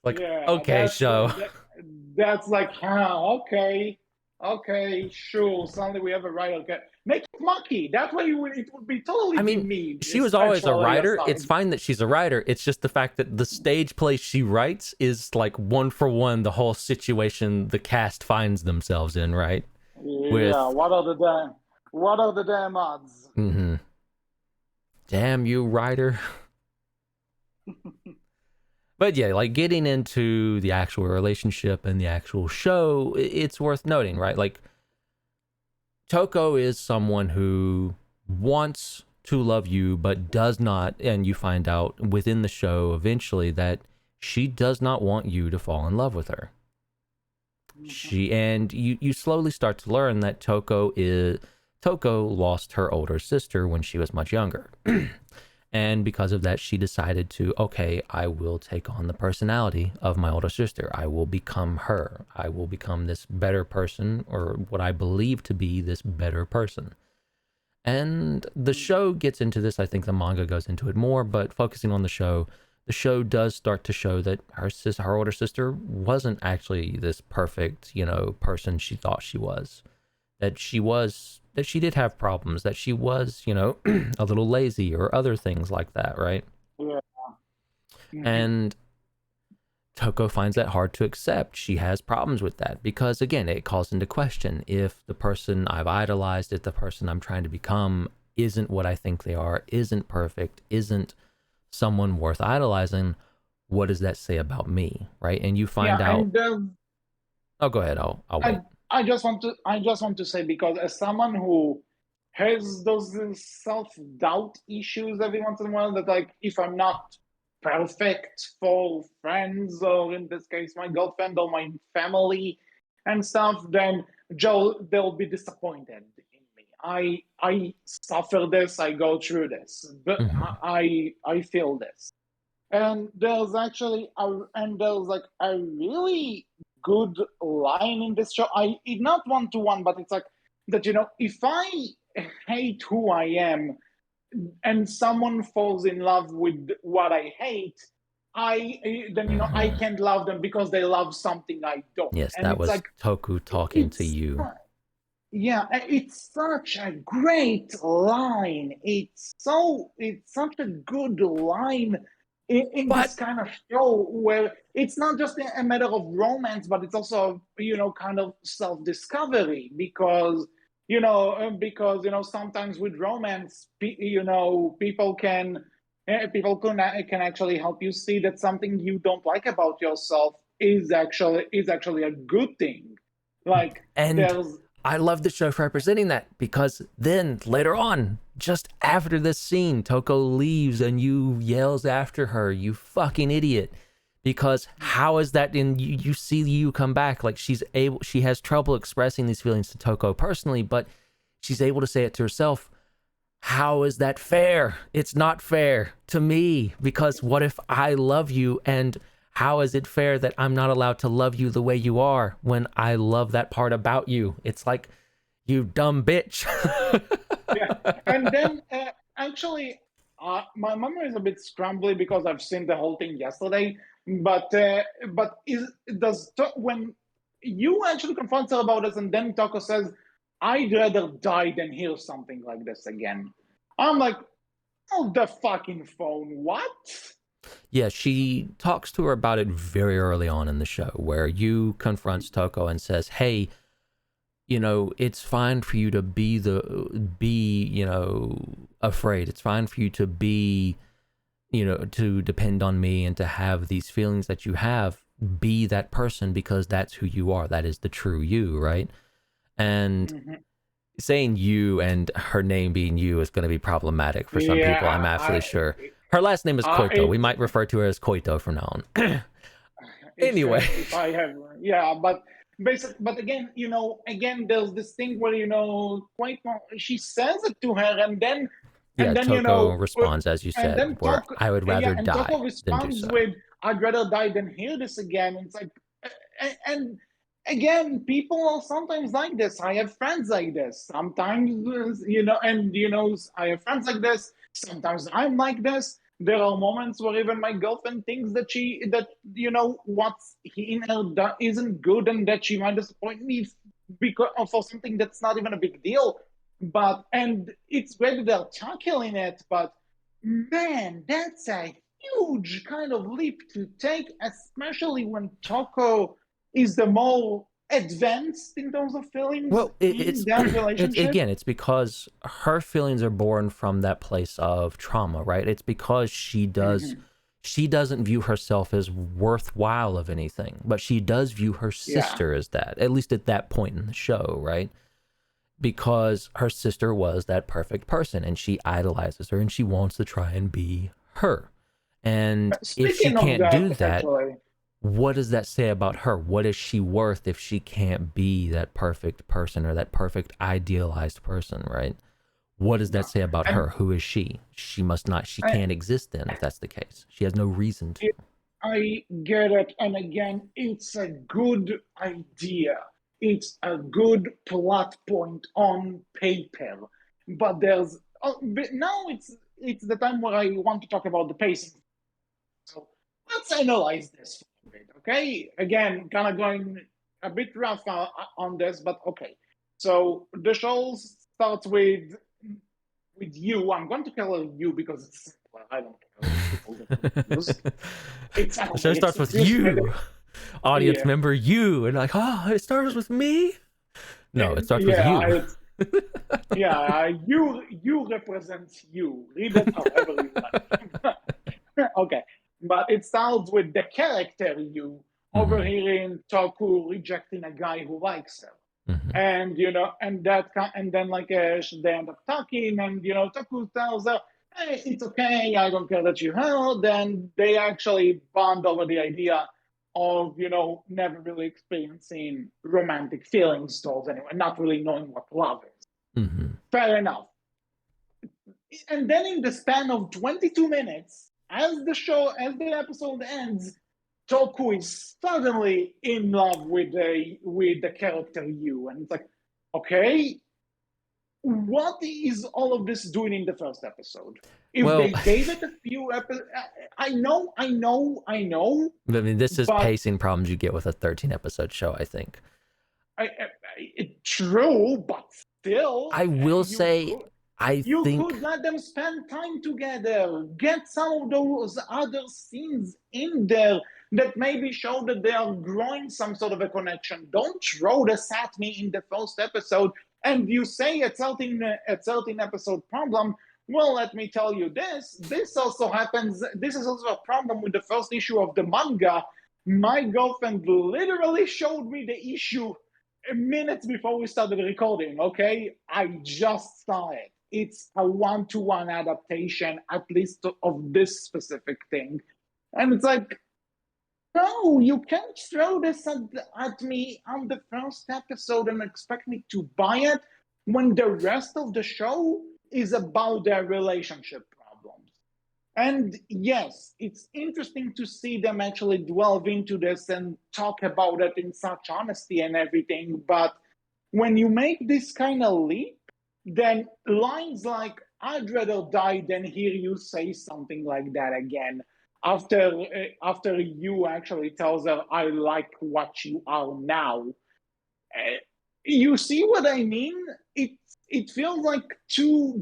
like yeah, okay, show. that's like, okay, okay, sure. Suddenly we have a right. Okay, make it monkey. That way it would be totally I be mean, me, she was always a essentially writer. It's aside. fine that she's a writer. It's just the fact that the stage play she writes is like one for one the whole situation the cast finds themselves in, right? Yeah, With what are the damn odds? mhm, damn you, writer. But yeah, like getting into the actual relationship and the actual show, it's worth noting, right? Like Toko is someone who wants to love you, but does not, and you find out within the show eventually that she does not want you to fall in love with her. You slowly start to learn that Toko lost her older sister when she was much younger. And because of that, she decided to, okay, I will take on the personality of my older sister. I will become her. I will become this better person, or what I believe to be this better person. And the show gets into this. I think the manga goes into it more, but focusing on the show does start to show that her older sister wasn't actually this perfect, person she thought she was. That she did have problems, that she was, a little lazy or other things like that, right? Yeah. Mm-hmm. And Toko finds that hard to accept. She has problems with that because, again, it calls into question if the person I've idolized, if the person I'm trying to become isn't what I think they are, isn't perfect, isn't someone worth idolizing, what does that say about me, right? And you find out. And Oh, go ahead. I'll wait. I just want to say, because as someone who has those self-doubt issues every once in a while, that like, if I'm not perfect for friends, or in this case my girlfriend or my family and stuff, then they'll be disappointed in me. I suffer this, I go through this, but I feel this. And there's like a really good line in this show. It's not one to one, but it's like that, if I hate who I am and someone falls in love with what I hate, I can't love them because they love something I don't. Yes, And that it's was like, Toku talking to you. yeah, it's such a great line. It's such a good line in this kind of show, where it's not just a matter of romance, but it's also, kind of self-discovery, because sometimes with romance, people can actually help you see that something you don't like about yourself is actually a good thing. Like, And there's I love the show for representing that, because then later on, just after this scene, Toko leaves and you yells after her, "You fucking idiot." Because how is that you see you come back, like she has trouble expressing these feelings to Toko personally, but she's able to say it to herself. How is that fair? It's not fair to me, because what if I love you, and how is it fair that I'm not allowed to love you the way you are when I love that part about you? It's like, you dumb bitch. Yeah. And then actually, my memory is a bit scrambly because I've seen the whole thing yesterday. But when you actually confront her about this, and then Toko says, "I'd rather die than hear something like this again," I'm like, "Oh, the fucking phone! What?" Yeah, she talks to her about it very early on in the show, where Yu confronts Toko and says, "Hey, it's fine for you to be afraid. It's fine for you to be, to depend on me and to have these feelings that you have. Be that person, because that's who you are. That is the true you, right?" And saying you and her name being you is going to be problematic for some people, I'm absolutely sure. Her last name is Koito. We might refer to her as Koito from now on. Anyway. If I have, yeah, but again, there's this thing where, quite she says it to her, and then Toko responds, as you and said, then where I would rather and die Toko than do responds so. with, "I'd rather die than hear this again." It's like, and again, people are sometimes like this. I have friends like this. Sometimes, I have friends like this. Sometimes I'm like this. There are moments where even my girlfriend thinks that what's in her isn't good, and that she might disappoint me because for something that's not even a big deal. And it's great that they're tackling it, but man, that's a huge kind of leap to take, especially when Toko is the more advanced in terms of feelings Well, in that relationship. it's because her feelings are born from that place of trauma, right? It's because she does, She doesn't view herself as worthwhile of anything, but she does view her sister as that, at least at that point in the show, right? Because her sister was that perfect person and she idolizes her and she wants to try and be her. And if she Speaking of can't do that, that, actually, what does that say about her? What is she worth if she can't be that perfect person or that perfect idealized person, right? What does that say about her? and Who is she? She I, can't exist then if that's the case. She has no reason to. I get it. And again, it's a good idea. It's a good plot point on paper. But but now it's the time where I want to talk about the pacing. So let's analyze this for a bit, okay? Again, kind of going a bit rough on this, but okay. So the show starts with you. I'm going to call her you because it's simpler. I don't care if people get confused. It's The show starts with just you, audience yeah, member, you, and like, oh, it starts with me. No, it starts with yeah, you. you represent you. Read it however you like. Okay, but it starts with the character you overhearing Toku rejecting a guy who likes her. Mm-hmm. And and then like they end up talking, and Toku tells her, "Hey, it's okay. I don't care that you heard." Then they actually bond over the idea of never really experiencing romantic feelings towards anyone, not really knowing what love is. Mm-hmm. Fair enough. And then in the span of 22 minutes, as the episode ends, Toku is suddenly in love with the character you, and it's like, okay, what is all of this doing in the first episode? If Well, they gave it a few episodes, I know, I mean, this is but pacing problems you get with a 13 episode show, I think. true, but still, I will say, I you think could let them spend time together, get some of those other scenes in there that maybe show that they are growing some sort of a connection. Don't throw this at me in the first episode and you say a 13 episode problem. Well, let me tell you this. This also happens. This is also a problem with the first issue of the manga. My girlfriend literally showed me the issue minutes before we started recording, okay? I just saw it. It's a one-to-one adaptation, at least of this specific thing. And it's like, no, you can't throw this at me on the first episode and expect me to buy it when the rest of the show is about their relationship problems. And yes, it's interesting to see them actually delve into this and talk about it in such honesty and everything. But when you make this kind of leap, then lines like "I'd rather die than hear you say something like that again." After you actually tells her, "I like what you are now." Uh, you see what I mean? It feels like so.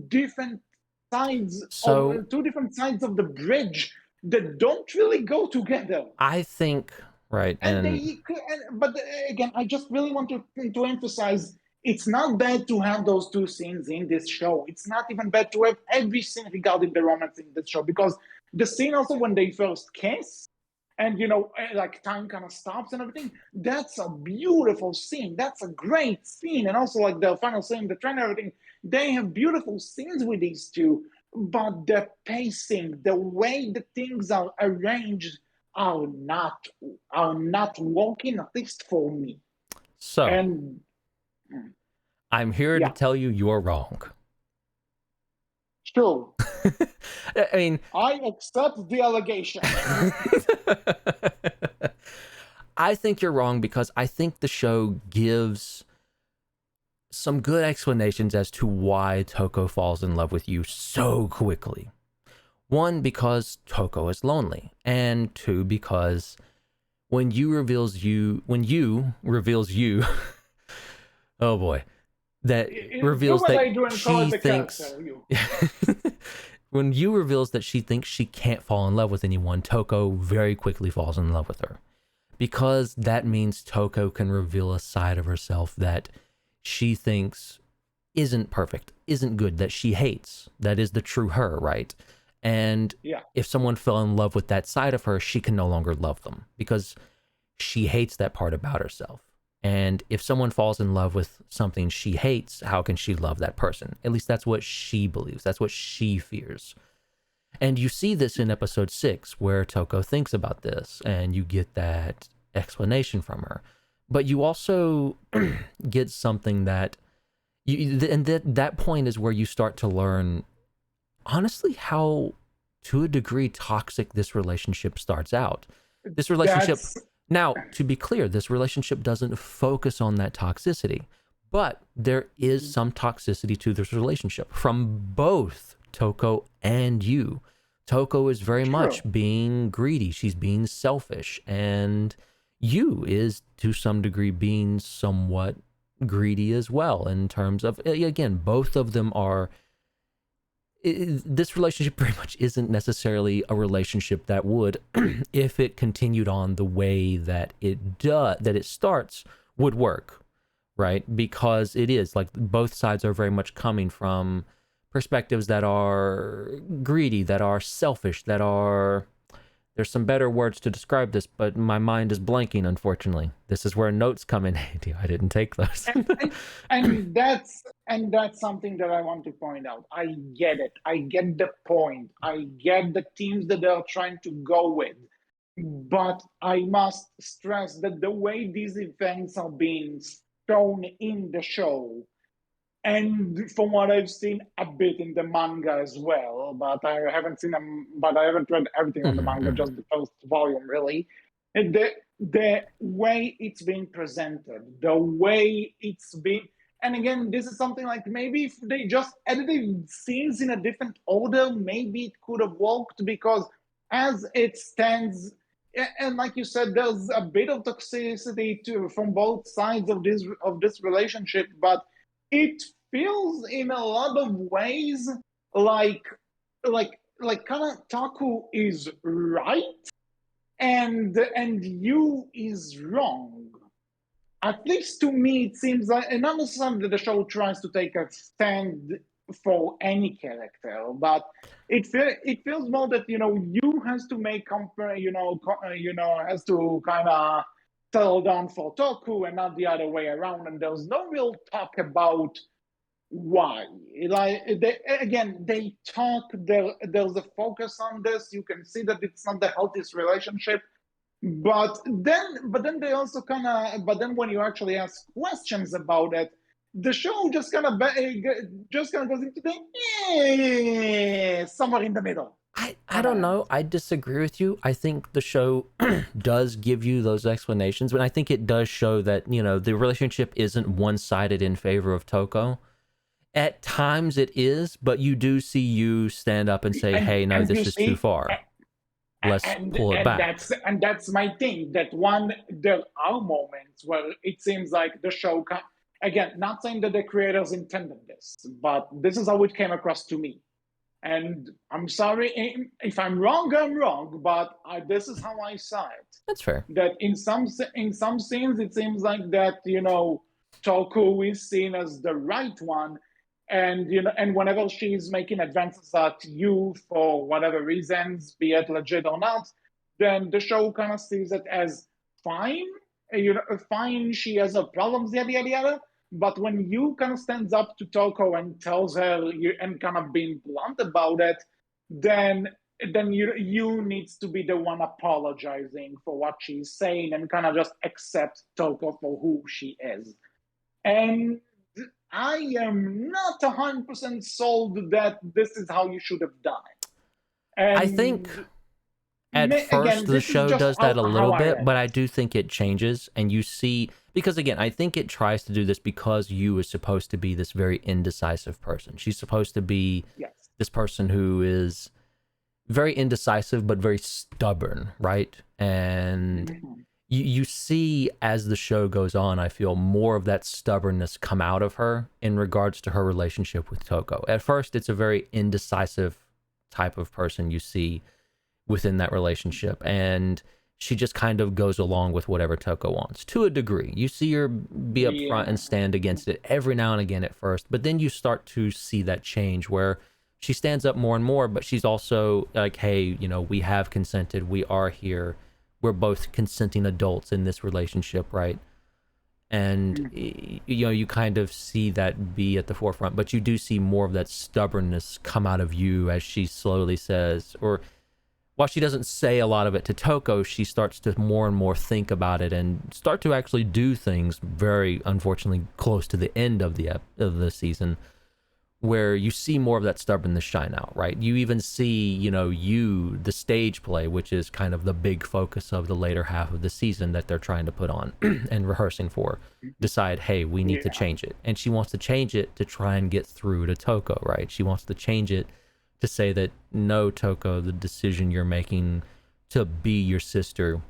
two different sides of the bridge that don't really go together. I think, right, And and but again, I just really want to emphasize it's not bad to have those two scenes in this show. It's not even bad to have every scene regarding the romance in this show, because the scene also when they first kiss and like time kind of stops and everything, that's a beautiful scene. That's a great scene. And also like the final scene, the train and everything, they have beautiful scenes with these two, but the pacing, the way the things are arranged are not working, at least for me. so And I'm here to yeah, tell you you're wrong. sure. I mean, I accept the allegation. I think you're wrong because I think the show gives some good explanations as to why Toko falls in love with you so quickly. One, because Toko is lonely, and two, because when you reveals you, oh boy, that reveals that she thinks, when you reveals that she thinks she can't fall in love with anyone, Toko very quickly falls in love with her. Because that means Toko can reveal a side of herself that she thinks isn't perfect, isn't good, that she hates, that is the true her, right? And Yeah. if someone fell in love with that side of her, she can no longer love them because she hates that part about herself. And if someone falls in love with something she hates, how can she love that person? At least that's what she believes. That's what she fears. And you see this in episode 6 where Toko thinks about this and you get that explanation from her. But you also get something that and that point is where you start to learn honestly how to a degree toxic this relationship starts out. This relationship, That's now to be clear, this relationship doesn't focus on that toxicity, but there is some toxicity to this relationship from both Toko and you. Toko is very true. much being greedy, she's being selfish, and you is to some degree being somewhat greedy as well, in terms of, again, both of them are, this relationship very much isn't necessarily a relationship that would, if it continued on the way that it starts, would work, right? Because it is like both sides are very much coming from perspectives that are greedy, that are selfish, that are, there's some better words to describe this, but my mind is blanking, unfortunately. This is where notes come in. I didn't take those. And that's something that I want to point out. I get it. I get the point. I get the themes that they're trying to go with. But I must stress that the way these events are being shown in the show, and from what I've seen a bit in the manga as well, but I haven't read everything on the Mhm, manga, mhm. just the first volume really. And the way it's being presented, the way it's being, and again, this is something like maybe if they just edited scenes in a different order, maybe it could have worked because as it stands, and like you said, there's a bit of toxicity too from both sides of this relationship, but it feels in a lot of ways like kind of Taku is right and you is wrong. At least to me, it seems like, and not necessarily that the show tries to take a stand for any character, but it feels more that you has to make has to kind of settle down for Toku and not the other way around, and there's no real talk about why. Like they talk there's a focus on this. You can see that it's not the healthiest relationship, but then they also kind of but then when you actually ask questions about it, the show just kind of goes into the somewhere in the middle I kind of don't end. know. I disagree with you. I think the show does give you those explanations, but I think it does show that, the relationship isn't one-sided in favor of Toko. At times it is, but you do see you stand up and say, and "Hey, no, and you this is too see, far. Let's and pull it and back." that's my thing, that there are moments where it seems like the show again, not saying that the creators intended this, but this is how it came across to me. And I'm sorry if I'm wrong, I'm wrong, but this is how I saw it. That's fair. That in some scenes it seems like that Toku is seen as the right one, and whenever she's making advances at you for whatever reasons, be it legit or not, then the show kind of sees it as fine. Fine, she has her problems, yada yada yada. But when you kind of stands up to Toko and tells her and kind of being blunt about it, then you needs to be the one apologizing for what she's saying and kind of just accept Toko for who she is. And I am not 100% sold that this is how you should have done it. I think And at first again, the this is show just does that how, a little how I bit, read but I it. do think it changes, and you see, because again, I think it tries to do this because you is supposed to be this very indecisive person. She's supposed to be Yes. this person who is very indecisive but very stubborn, right? And Mhm. you see as the show goes on, I feel more of that stubbornness come out of her in regards to her relationship with Toko. At first, it's a very indecisive type of person you see within that relationship, and she just kind of goes along with whatever Toko wants to a degree. You see her be upfront Yeah. and stand against it every now and again at first, but then you start to see that change where she stands up more and more, but she's also like, hey, we have consented, we are here, we're both consenting adults in this relationship, right? And you kind of see that be at the forefront, but you do see more of that stubbornness come out of you as she slowly says, or while she doesn't say a lot of it to Toko, she starts to more and more think about it and start to actually do things very unfortunately close to the end of the season, where you see more of that stubbornness shine out, right? You even see, the stage play, which is kind of the big focus of the later half of the season that they're trying to put on and rehearsing for, decide, hey, we need to change it. And she wants to change it to try and get through to Toko, right? She wants to change it to say that, no, Toko, the decision you're making to be your sister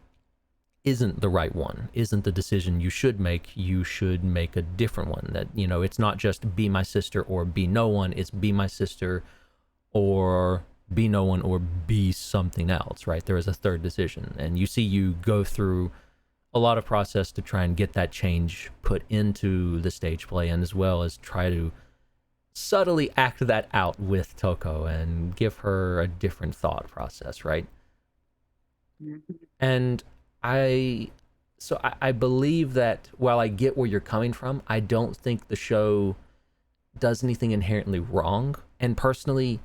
isn't the right one, isn't the decision you should make. You should make a different one. That, it's not just be my sister or be no one, it's be my sister or be no one or be something else, right? There is a third decision. And you see you go through a lot of process to try and get that change put into the stage play, and as well as try to subtly act that out with Toko and give her a different thought process, right? And I believe that while I get where you're coming from, I don't think the show does anything inherently wrong. And personally,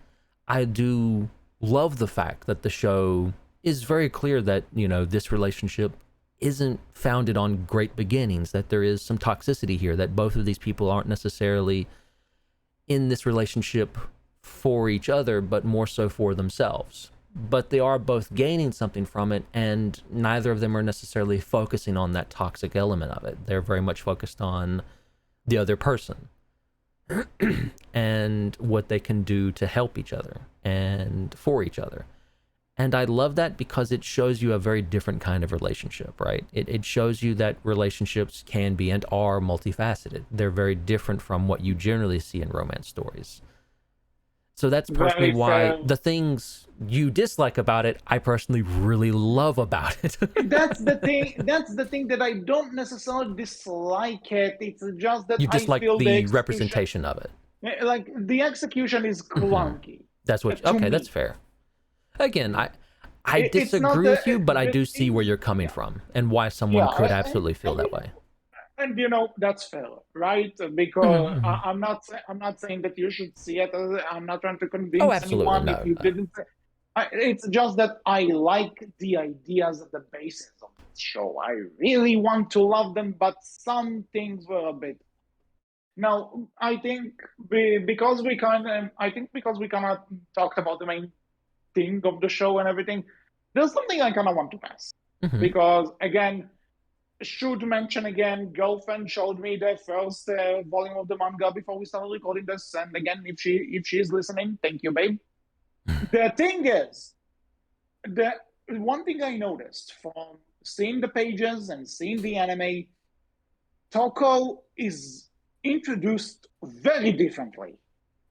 I do love the fact that the show is very clear that, this relationship isn't founded on great beginnings, that there is some toxicity here, that both of these people aren't necessarily in this relationship for each other, but more so for themselves. But they are both gaining something from it, and neither of them are necessarily focusing on that toxic element of it. They're very much focused on the other person and what they can do to help each other and for each other. And I love that because it shows you a very different kind of relationship, right? It shows you that relationships can be and are multifaceted. They're very different from what you generally see in romance stories. So that's personally why the things you dislike about it, I personally really love about it. That's the thing that I don't necessarily dislike it. It's just that You dislike feel the representation of it. Like the execution is clunky. That's what. Okay, that's fair. Again, I disagree with you, but I do see where you're coming from and why someone could absolutely feel that way. And that's fair, right? Because I'm not saying that you should see it. I'm not trying to convince anyone if you didn't. It's just that I like the ideas and the basis of the show. I really want to love them, but some things were a bit. Now, I think because we kind of talked about the main thing of the show and everything, there's something I kind of want to pass because again. Should mention again, girlfriend showed me the first volume of the manga before we started recording this, and again, if she is listening, thank you, babe. The thing is, the one thing I noticed from seeing the pages and seeing the anime, Toko is introduced very differently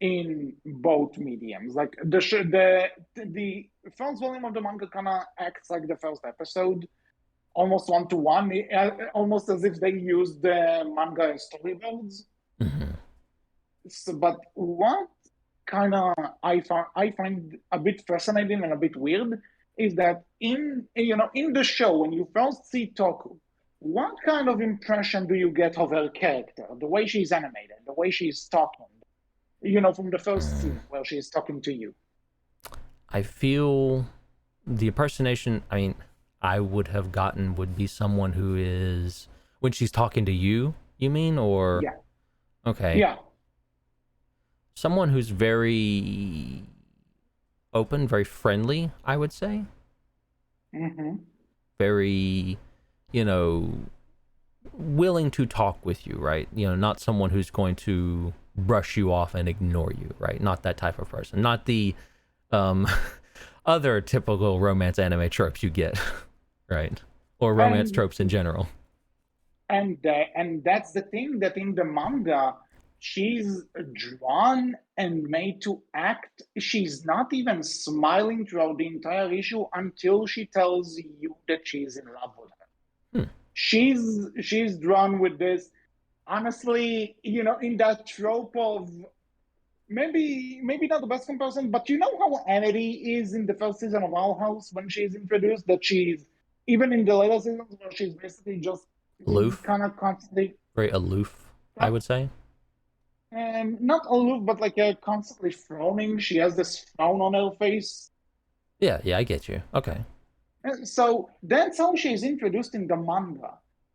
in both mediums. Like the first volume of the manga kind of acts like the first episode. Almost one-to-one, almost as if they used the manga as storyboards. So, but what kind of I find a bit fascinating and a bit weird is that in the show when you first see Toku, what kind of impression do you get of her character, the way she's animated, the way she's talking, from the first scene where she's talking to you? I feel the impersonation. I mean, I would have gotten would be someone who is when she's talking to you, you mean? Or yeah. Okay. Yeah. Someone who's very open, very friendly, I would say. Very, willing to talk with you, right? Not someone who's going to brush you off and ignore you, right? Not that type of person. Not the other typical romance anime tropes you get. Right, or romance tropes in general. And that's the thing, that in the manga, she's drawn and made to act. She's not even smiling throughout the entire issue until she tells you that she's in love with her. She's drawn with this, honestly, in that trope of maybe not the best comparison, but you know how Amity is in the first season of Owl House when she's introduced, that she's even in the later seasons where she's basically just Aloof, kind of constantly, very aloof, I would say. and not aloof, but like constantly frowning. She has this frown on her face. Yeah, I get you. Okay. And so that's how she's introduced in the manga.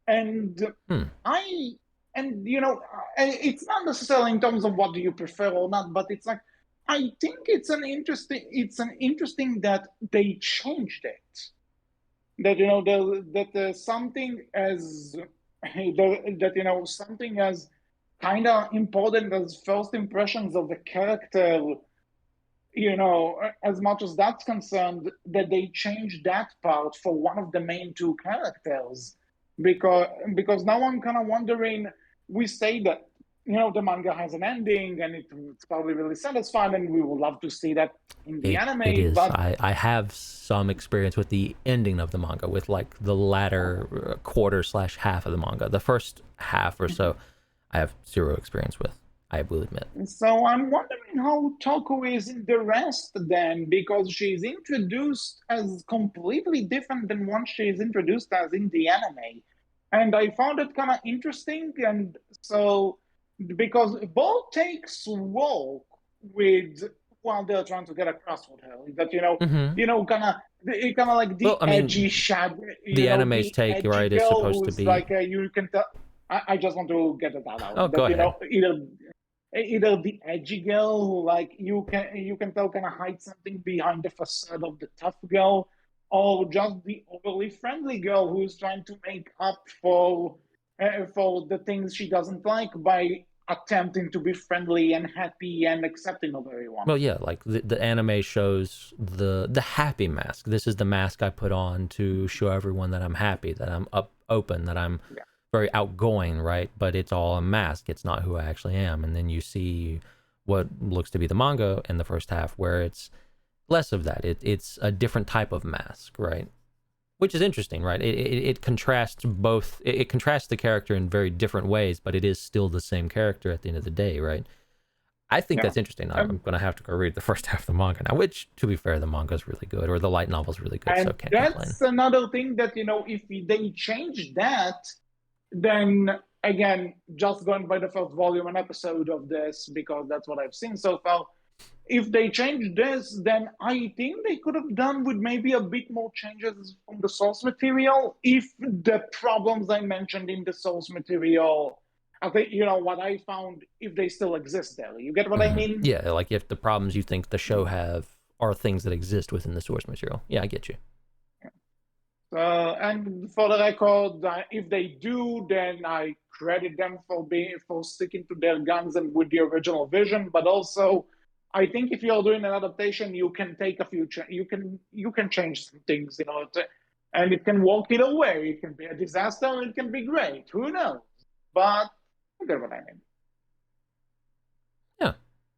And Hmm. I, and you know, it's not necessarily in terms of what do you prefer or not, but it's like, I think it's an interesting that they changed it. That, you know, that there's something as, that, you know, something as kind of important as first impressions of the character, you know, as much as that's concerned, that they changed that part for one of the main two characters, because now I'm kind of wondering. We say that, you know, the manga has an ending and it's probably really satisfying, and we would love to see that in the It anime. is. But I have some experience with the ending of the manga, with like the latter quarter slash half of the manga. The first half or so, I have zero experience with, I will admit. so I'm wondering how Toko is in the rest then, because she's introduced as completely different than what she's introduced as in the anime. And I found it kind of interesting. And so, because Ball takes walk with while they're trying to get across with her, that, Mm-hmm. kind of like Well, the I edgy mean, shadow, the anime's the take, edgy right, is girl supposed to who's be. like, you can tell. I just want to get that out, Oh, go that, ahead. either the edgy girl who, like, you can tell kind of hides something behind the facade of the tough girl, or just the overly friendly girl who's trying to make up for the things she doesn't like by attempting to be friendly and happy and accepting of everyone. Well, yeah, like the anime shows the happy mask. This is the mask I put on to show everyone that I'm happy, that I'm open, that I'm Yeah. very outgoing, right? But it's all a mask. It's not who I actually am. And then you see what looks to be the manga in the first half, where it's less of that. It's a different type of mask, right? Which is interesting, right? It contrasts both. It contrasts the character in very different ways, but it is still the same character at the end of the day, right? I think Yeah. that's interesting. I'm Um, going to have to go read the first half of the manga now, which, to be fair, the manga is really good, or the light novel is really good, so and can't complain. that's another thing that, if they change that, then again, just going by the first volume and episode of this, because that's what I've seen so far. If they change this, then I think they could have done with maybe a bit more changes from the source material. If the problems I mentioned in the source material, I think, what I found, if they still exist there. You get what I Mm-hmm. mean? Yeah, like if the problems you think the show have are things that exist within the source material. Yeah, I get you. And for the record, if they do, then I credit them for sticking to their guns and with the original vision. But also, I think if you're doing an adaptation, you can take a few. You can change some things, and it can work either way. It can be a disaster. It can be great. Who knows? But you get what I mean. Yeah.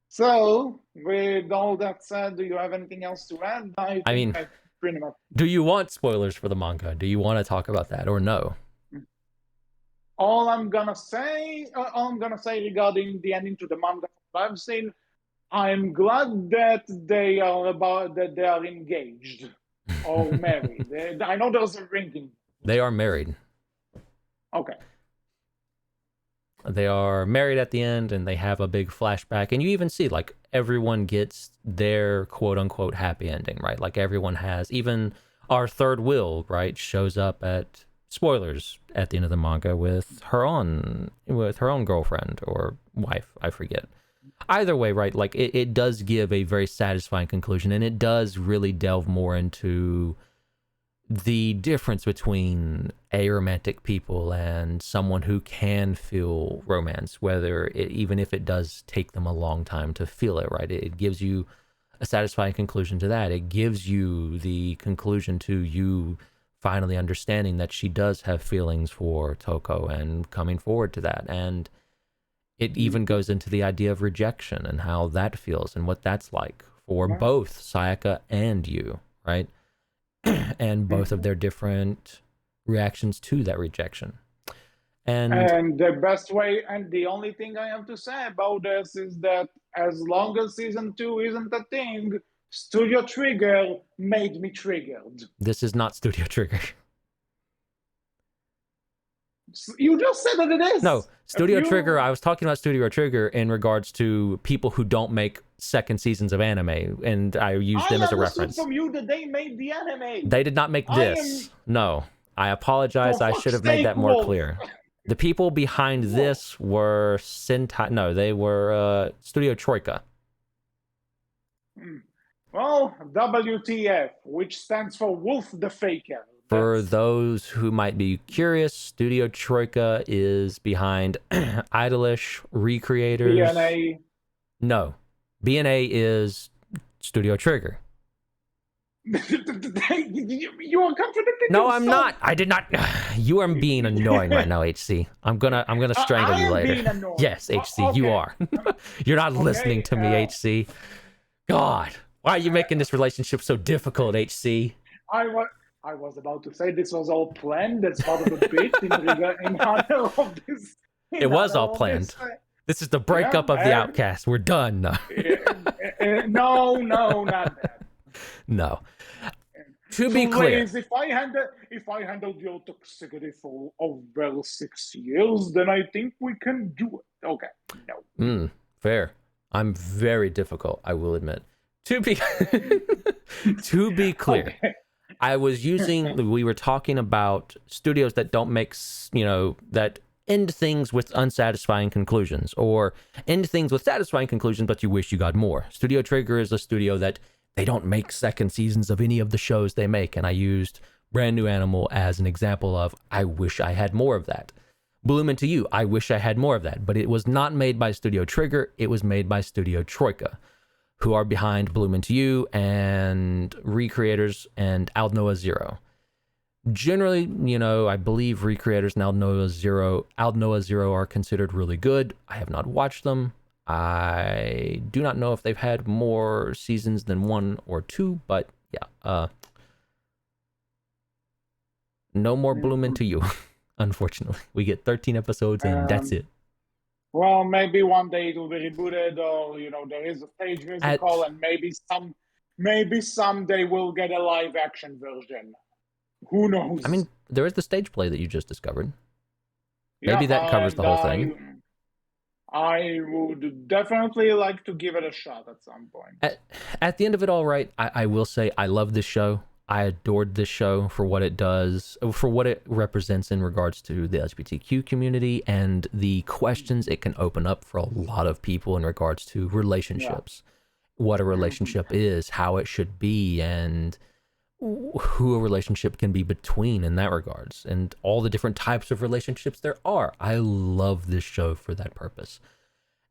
So, with all that said, do you have anything else to add? I I think mean, I pretty much. do you want spoilers for the manga? Do you want to talk about that or no? All I'm gonna say regarding the ending to the manga I've seen, I'm glad that they are engaged or married. I know there's a ring in. They are married. Okay. They are married at the end, and they have a big flashback, and you even see like everyone gets their quote unquote happy ending, right? Like everyone has, even our third wheel, right, shows up at, spoilers, at the end of the manga with her own girlfriend or wife, I forget. Either way, right, like it does give a very satisfying conclusion, and it does really delve more into the difference between aromantic people and someone who can feel romance, even if it does take them a long time to feel it, right? It gives you a satisfying conclusion to that. It gives you the conclusion to you finally understanding that she does have feelings for Toko and coming forward to that. And it even goes into the idea of rejection and how that feels and what that's like for both Sayaka and you, right? And both of their different reactions to that rejection. And And the best way, and the only thing I have to say about this is that as long as season 2 isn't a thing, Studio Trigger made me triggered. This is not Studio Trigger. You just said that it is. No, Studio Trigger, I was talking about Studio Trigger in regards to people who don't make second seasons of anime, and I used them as a reference. From you that they made the anime. They did not make this. No, I apologize. I should have made that more clear. The people behind this were Sentai. No, they were Studio Troika. Well, WTF, which stands for Wolf the Faker. For those who might be curious, Studio Troika is behind Idolish, Recreators. BNA. No, BNA is Studio Trigger. You are contradicting No, yourself. I'm not. I did not. You are being annoying right now, HC. I'm gonna strangle you later. Being annoying. Yes, HC, Okay. you are. You're not listening to me, HC. God, why are you making this relationship so difficult, HC? I was about to say this was all planned as part of the bit in honor of this. It was all planned. This is the breakup of the Outcast. We're done. No, not that. No. To be clear, if I handled your toxicity for over 6 years, then I think we can do it. Okay, no. Fair. I'm very difficult, I will admit. To be clear, okay. We were talking about studios that don't make, that end things with unsatisfying conclusions, or end things with satisfying conclusions, but you wish you got more. Studio Trigger is a studio that they don't make second seasons of any of the shows they make, and I used Brand New Animal as an example of, I wish I had more of that. Bloom Into You, I wish I had more of that, but it was not made by Studio Trigger, it was made by Studio Troika, who are behind Bloom Into You and Recreators and Aldnoah Zero. Generally, I believe Recreators and Aldnoah Zero are considered really good. I have not watched them. I do not know if they've had more seasons than 1 or 2, but yeah. No more Bloom Into You, unfortunately. We get 13 episodes and that's it. Well, maybe one day it will be rebooted, or there is a stage musical, and maybe someday we'll get a live action version. Who knows? I mean, there is the stage play that you just discovered. Maybe that covers the whole thing. I would definitely like to give it a shot at some point. At the end of it all, right, I will say I love this show. I adored this show for what it does, for what it represents in regards to the LGBTQ community and the questions it can open up for a lot of people in regards to relationships. Yeah. What a relationship is, how it should be, and who a relationship can be between in that regards, and all the different types of relationships there are. I love this show for that purpose.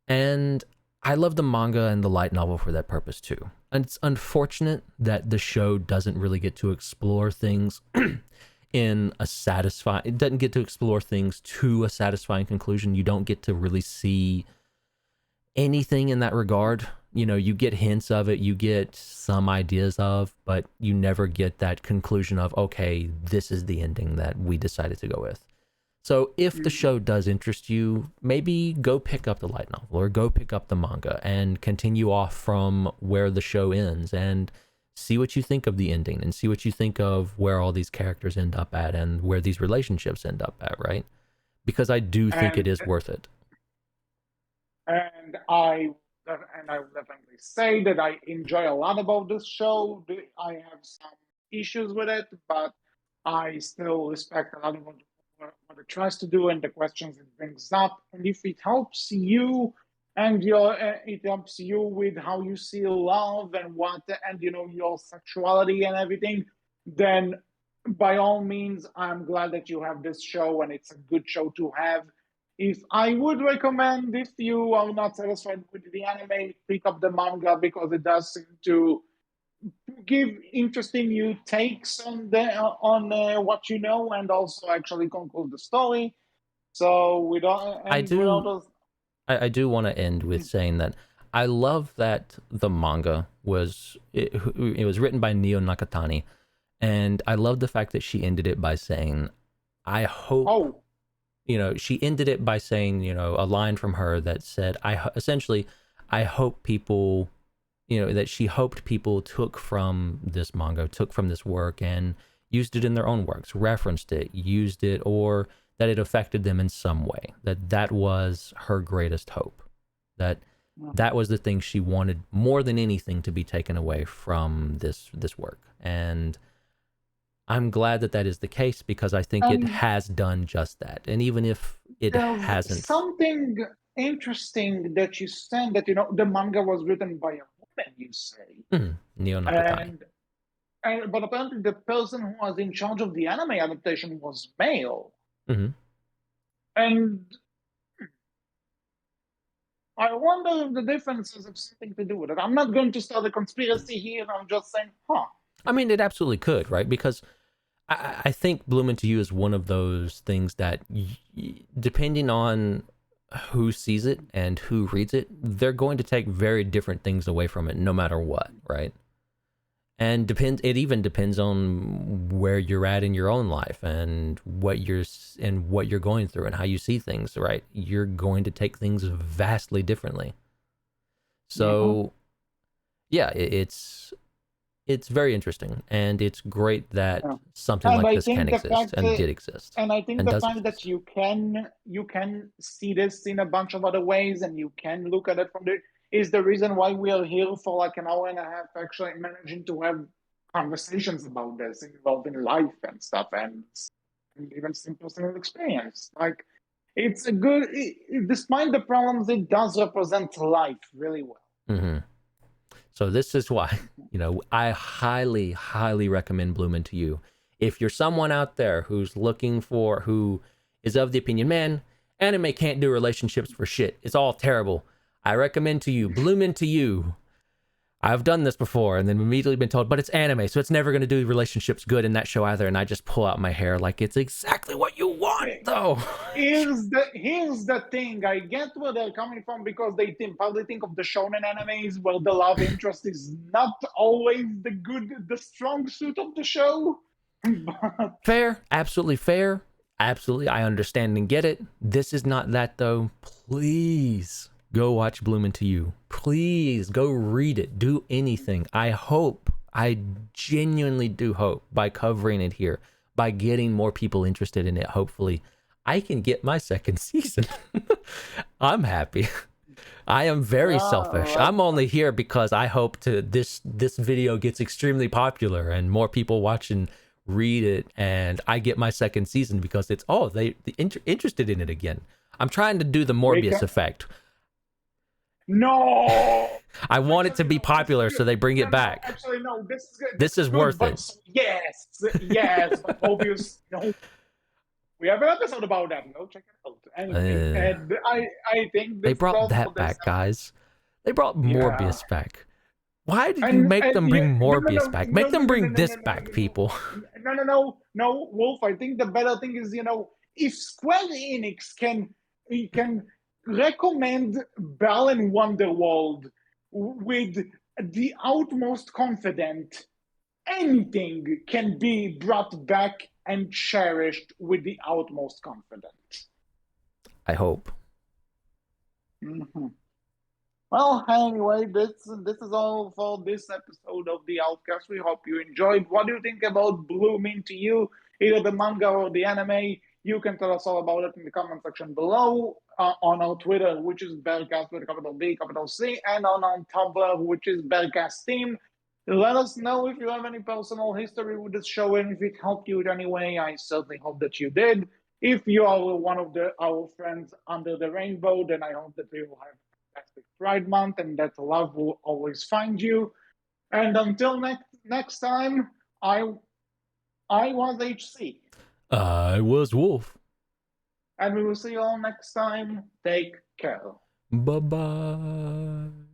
And I love the manga and the light novel for that purpose too. And it's unfortunate that the show doesn't really get to explore things it doesn't get to explore things to a satisfying conclusion. You don't get to really see anything in that regard. You get hints of it, you get some ideas of, but you never get that conclusion of, okay, this is the ending that we decided to go with. So if the show does interest you, maybe go pick up the light novel or go pick up the manga and continue off from where the show ends and see what you think of the ending and see what you think of where all these characters end up at and where these relationships end up at, right? Because I do think it is worth it. And I will definitely say that I enjoy a lot about this show. I have some issues with it, but I still respect a lot of what it tries to do and the questions it brings up. And if it helps you and it helps you with how you see love and your sexuality and everything, then by all means, I'm glad that you have this show, and it's a good show to have. If I would recommend, if you are not satisfied with the anime, pick up the manga, because it does seem to give interesting new takes on what and also actually conclude the story. So we don't. I do want to end with saying that I love that the manga was written by Neo Nakatani, and I love the fact that she ended it by saying, "I hope." Oh. She ended it by saying, a line from her that said, I hope people, that she hoped people took from this manga, took from this work, and used it in their own works, referenced it, used it, or that it affected them in some way. That was her greatest hope. That was the thing she wanted more than anything to be taken away from this work. And I'm glad that is the case, because I think it has done just that. And even if it hasn't, something interesting that you said, that the manga was written by a woman, you say. Neo Nakatani. But apparently the person who was in charge of the anime adaptation was male. Mm-hmm. And I wonder if the differences have something to do with it. I'm not going to start a conspiracy here. I'm just saying, I mean, it absolutely could, right? Because I think Bloom Into You is one of those things that, depending on who sees it and who reads it, they're going to take very different things away from it, no matter what, right? And it even depends on where you're at in your own life and what you're going through and how you see things, right? You're going to take things vastly differently. So, yeah, it's very interesting, and it's great that something like this can exist and did exist. And I think the fact that you can see this in a bunch of other ways, and you can look at it from there, is the reason why we are here for like an hour and a half, actually managing to have conversations about this involving life and stuff, and even some personal experience. Like, it's a good, despite the problems, it does represent life really well. Mm-hmm. So this is why, I highly, highly recommend Bloom Into You. If you're someone out there who is of the opinion, man, anime can't do relationships for shit, it's all terrible, I recommend to you Bloom Into You. I've done this before and then immediately been told, but it's anime, so it's never going to do relationships good in that show either. And I just pull out my hair like, it's exactly what you want, though. Here's the thing. I get where they're coming from, because they probably think of the shonen animes where the love interest is not always the strong suit of the show. Fair, absolutely fair. Absolutely, I understand and get it. This is not that, though. Please go watch Bloom Into You. Please go read it. Do anything. I genuinely do hope, by covering it here, by getting more people interested in it, hopefully, I can get my second season. I'm happy. I am very selfish. I'm only here because I hope this video gets extremely popular and more people watch and read it, and I get my second season because it's they interested in it again. I'm trying to do the Morbius effect. No, I want it to be popular, so they bring it back. Actually, no. This is worth it. Yes, but Morbius. No, we have an episode about that. Go check it out. Anyway, and I think they brought that back, guys. They brought Morbius back. Why did you make them bring Morbius back? Make them bring this back, people. No, Wolf. I think the better thing is, if Square Enix can recommend Balan Wonderworld with the utmost confidence, anything can be brought back and cherished with the utmost confidence. I hope. Mm-hmm. Well, anyway, this is all for this episode of the Outcast. We hope you enjoyed. What do you think about Bloom Into You, either the manga or the anime? You can tell us all about it in the comment section below, on our Twitter, which is Berkcast with a capital B, capital C, and on our Tumblr, which is Berkcast Team. Let us know if you have any personal history with this show and if it helped you in any way. I certainly hope that you did. If you are one of our friends under the rainbow, then I hope that you will have a fantastic Pride Month and that love will always find you. And until next time, I was HC. I was Wolf. And we will see you all next time. Take care. Bye-bye.